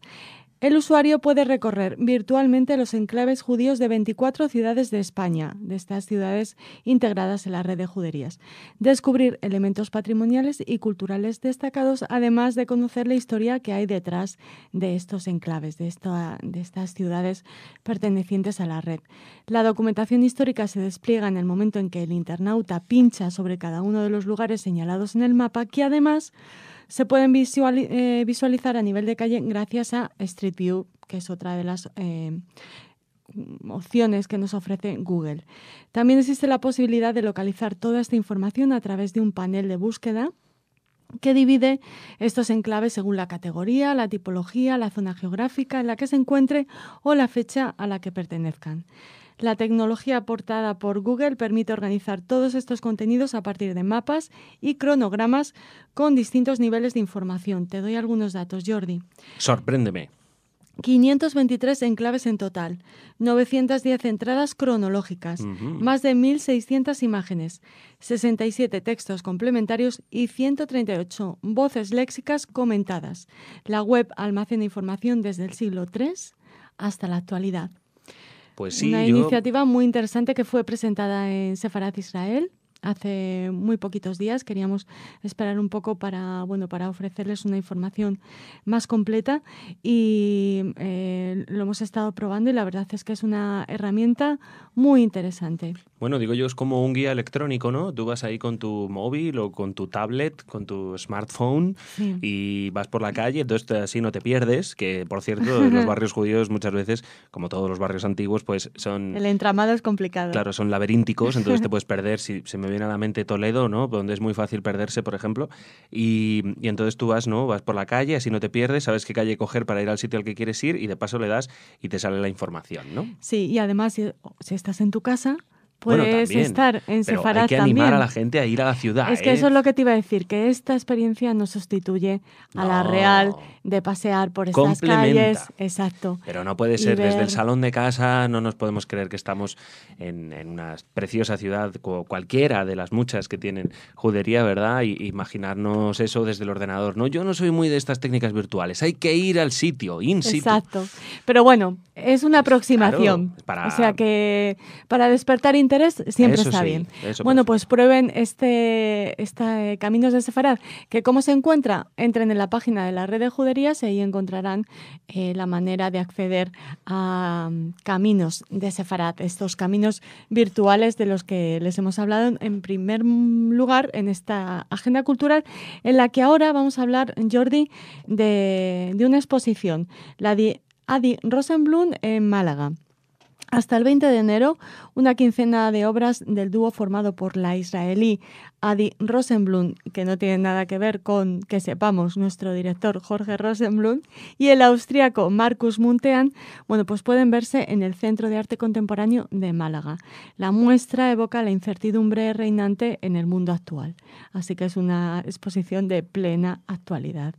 el usuario puede recorrer virtualmente los enclaves judíos de 24 ciudades de España, de estas ciudades integradas en la red de juderías, descubrir elementos patrimoniales y culturales destacados, además de conocer la historia que hay detrás de estos enclaves, de estas ciudades pertenecientes a la red. La documentación histórica se despliega en el momento en que el internauta pincha sobre cada uno de los lugares señalados en el mapa, que además se pueden visualizar a nivel de calle gracias a Street View, que es otra de las opciones que nos ofrece Google. También existe la posibilidad de localizar toda esta información a través de un panel de búsqueda que divide estos enclaves según la categoría, la tipología, la zona geográfica en la que se encuentre o la fecha a la que pertenezcan. La tecnología aportada por Google permite organizar todos estos contenidos a partir de mapas y cronogramas con distintos niveles de información. Te doy algunos datos, Jordi. Sorpréndeme. 523 enclaves en total, 910 entradas cronológicas, más de 1.600 imágenes, 67 textos complementarios y 138 voces léxicas comentadas. La web almacena información desde el siglo III hasta la actualidad. Pues sí, Una iniciativa muy interesante que fue presentada en Sefarad Israel hace muy poquitos días. Queríamos esperar un poco para ofrecerles una información más completa y lo hemos estado probando y la verdad es que es una herramienta muy interesante. Bueno, digo yo, es como un guía electrónico, ¿no? Tú vas ahí con tu móvil o con tu tablet, con tu smartphone, sí, y vas por la calle, entonces así no te pierdes, que por cierto, en los barrios judíos muchas veces, como todos los barrios antiguos, pues son... El entramado es complicado. Claro, son laberínticos, entonces te puedes perder. Si se me viene a la mente Toledo, ¿no? Donde es muy fácil perderse, por ejemplo, y entonces tú vas por la calle, así no te pierdes, sabes qué calle coger para ir al sitio al que quieres ir y de paso le das y te sale la información, ¿no? Sí, y además si estás en tu casa, puedes estar en Sefarad también. Hay que animar a la gente a ir a la ciudad. Es que eso es lo que te iba a decir, que esta experiencia no sustituye a la real de pasear por estas calles. Exacto. Pero no puede ser, desde el salón de casa no nos podemos creer que estamos en una preciosa ciudad, cualquiera de las muchas que tienen judería, ¿verdad? Y imaginarnos eso desde el ordenador. No, yo no soy muy de estas técnicas virtuales, hay que ir al sitio, in situ. Exacto. Pero bueno, es una aproximación. Claro, o sea que para despertar interés siempre está bien. Bueno, pues prueben este Caminos de Sefarad, que ¿cómo se encuentra? Entren en la página de la red de juderías y ahí encontrarán la manera de acceder a Caminos de Sefarad, estos caminos virtuales de los que les hemos hablado en primer lugar en esta agenda cultural, en la que ahora vamos a hablar, Jordi, de una exposición, la de Adi Rosenblum en Málaga. Hasta el 20 de enero, una quincena de obras del dúo formado por la israelí Adi Rosenblum, que no tiene nada que ver con, que sepamos, nuestro director Jorge Rosenblum, y el austríaco Markus Muntean, pues pueden verse en el Centro de Arte Contemporáneo de Málaga. La muestra evoca la incertidumbre reinante en el mundo actual, así que es una exposición de plena actualidad.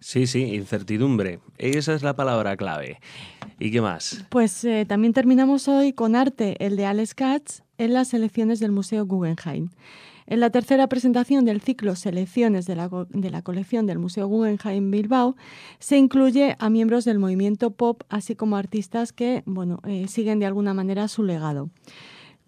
Sí, incertidumbre, esa es la palabra clave. ¿Y qué más? Pues también terminamos hoy con arte, el de Alex Katz, en las selecciones del Museo Guggenheim. En la tercera presentación del ciclo Selecciones de la colección del Museo Guggenheim Bilbao, se incluye a miembros del movimiento pop, así como artistas que siguen de alguna manera su legado.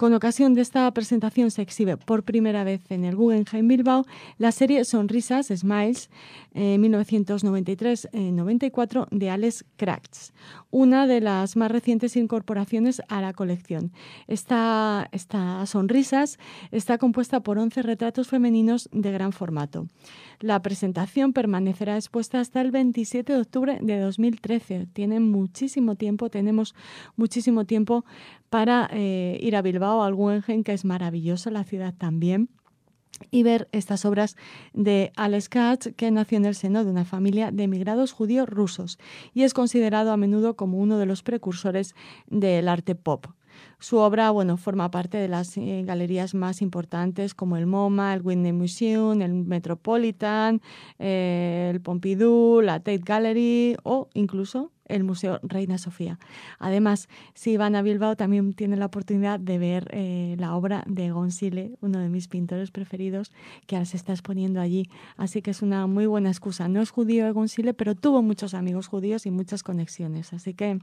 Con ocasión de esta presentación se exhibe por primera vez en el Guggenheim Bilbao la serie Sonrisas, Smiles, 1993-94 de Alex Kratz, una de las más recientes incorporaciones a la colección. Esta Sonrisas está compuesta por 11 retratos femeninos de gran formato. La presentación permanecerá expuesta hasta el 27 de octubre de 2013. Tenemos muchísimo tiempo para ir a Bilbao, al Guggenheim, que es maravilloso, la ciudad también, y ver estas obras de Alex Kratz, que nació en el seno de una familia de emigrados judíos rusos y es considerado a menudo como uno de los precursores del arte pop. Su obra, forma parte de las galerías más importantes como el MoMA, el Whitney Museum, el Metropolitan, el Pompidou, la Tate Gallery o incluso el Museo Reina Sofía. Además, si van a Bilbao también tienen la oportunidad de ver la obra de Egon Schiele, uno de mis pintores preferidos, que ahora se está exponiendo allí. Así que es una muy buena excusa. No es judío Egon Schiele, pero tuvo muchos amigos judíos y muchas conexiones. Así que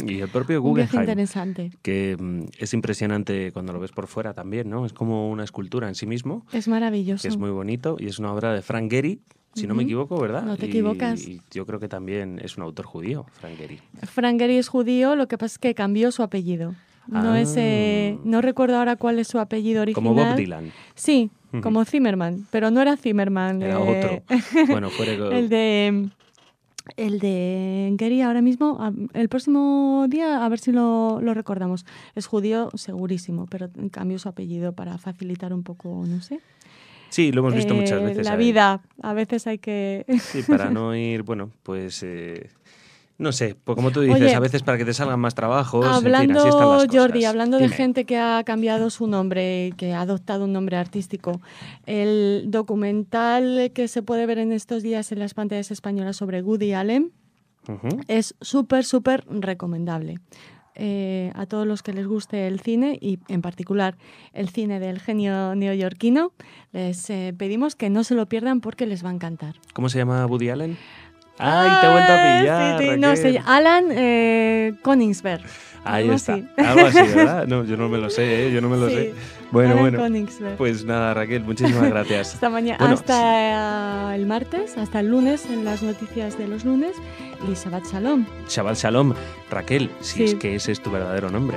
y el propio Guggenheim, que es impresionante cuando lo ves por fuera también, ¿no? Es como una escultura en sí mismo. Es maravilloso. Que es muy bonito y es una obra de Frank Gehry, si no me equivoco, ¿verdad? No te equivocas. Y yo creo que también es un autor judío, Frank Gehry. Frank Gehry es judío, lo que pasa es que cambió su apellido. No recuerdo ahora cuál es su apellido original. Como Bob Dylan. Sí, como Zimmerman, pero no era Zimmerman. Era otro. Bueno, fuera El de Gehry ahora mismo, el próximo día, a ver si lo recordamos. Es judío segurísimo, pero cambió su apellido para facilitar un poco, no sé. Sí, lo hemos visto muchas veces. La vida, a veces hay que... Sí, para no ir, no sé, pues como tú dices, oye, a veces para que te salgan más trabajos, hablando, en fin, así están las cosas. Jordi, hablando de gente que ha cambiado su nombre, que ha adoptado un nombre artístico, el documental que se puede ver en estos días en las pantallas españolas sobre Woody Allen es súper recomendable. A todos los que les guste el cine y en particular el cine del genio neoyorquino, les pedimos que no se lo pierdan porque les va a encantar. ¿Cómo se llama Woody Allen? ¡Ay, te he vuelto a pillar! Sí, no sé, Alan Königsberg. Ahí está. Algo así, ¿verdad? No, yo no me lo sé, yo no me lo sé. Bueno, Königsberg. Pues nada, Raquel, muchísimas gracias. Hasta mañana, hasta el martes, hasta el lunes en las noticias de los lunes y Shabbat Shalom. Shabbat Shalom. Raquel, si es que ese es tu verdadero nombre.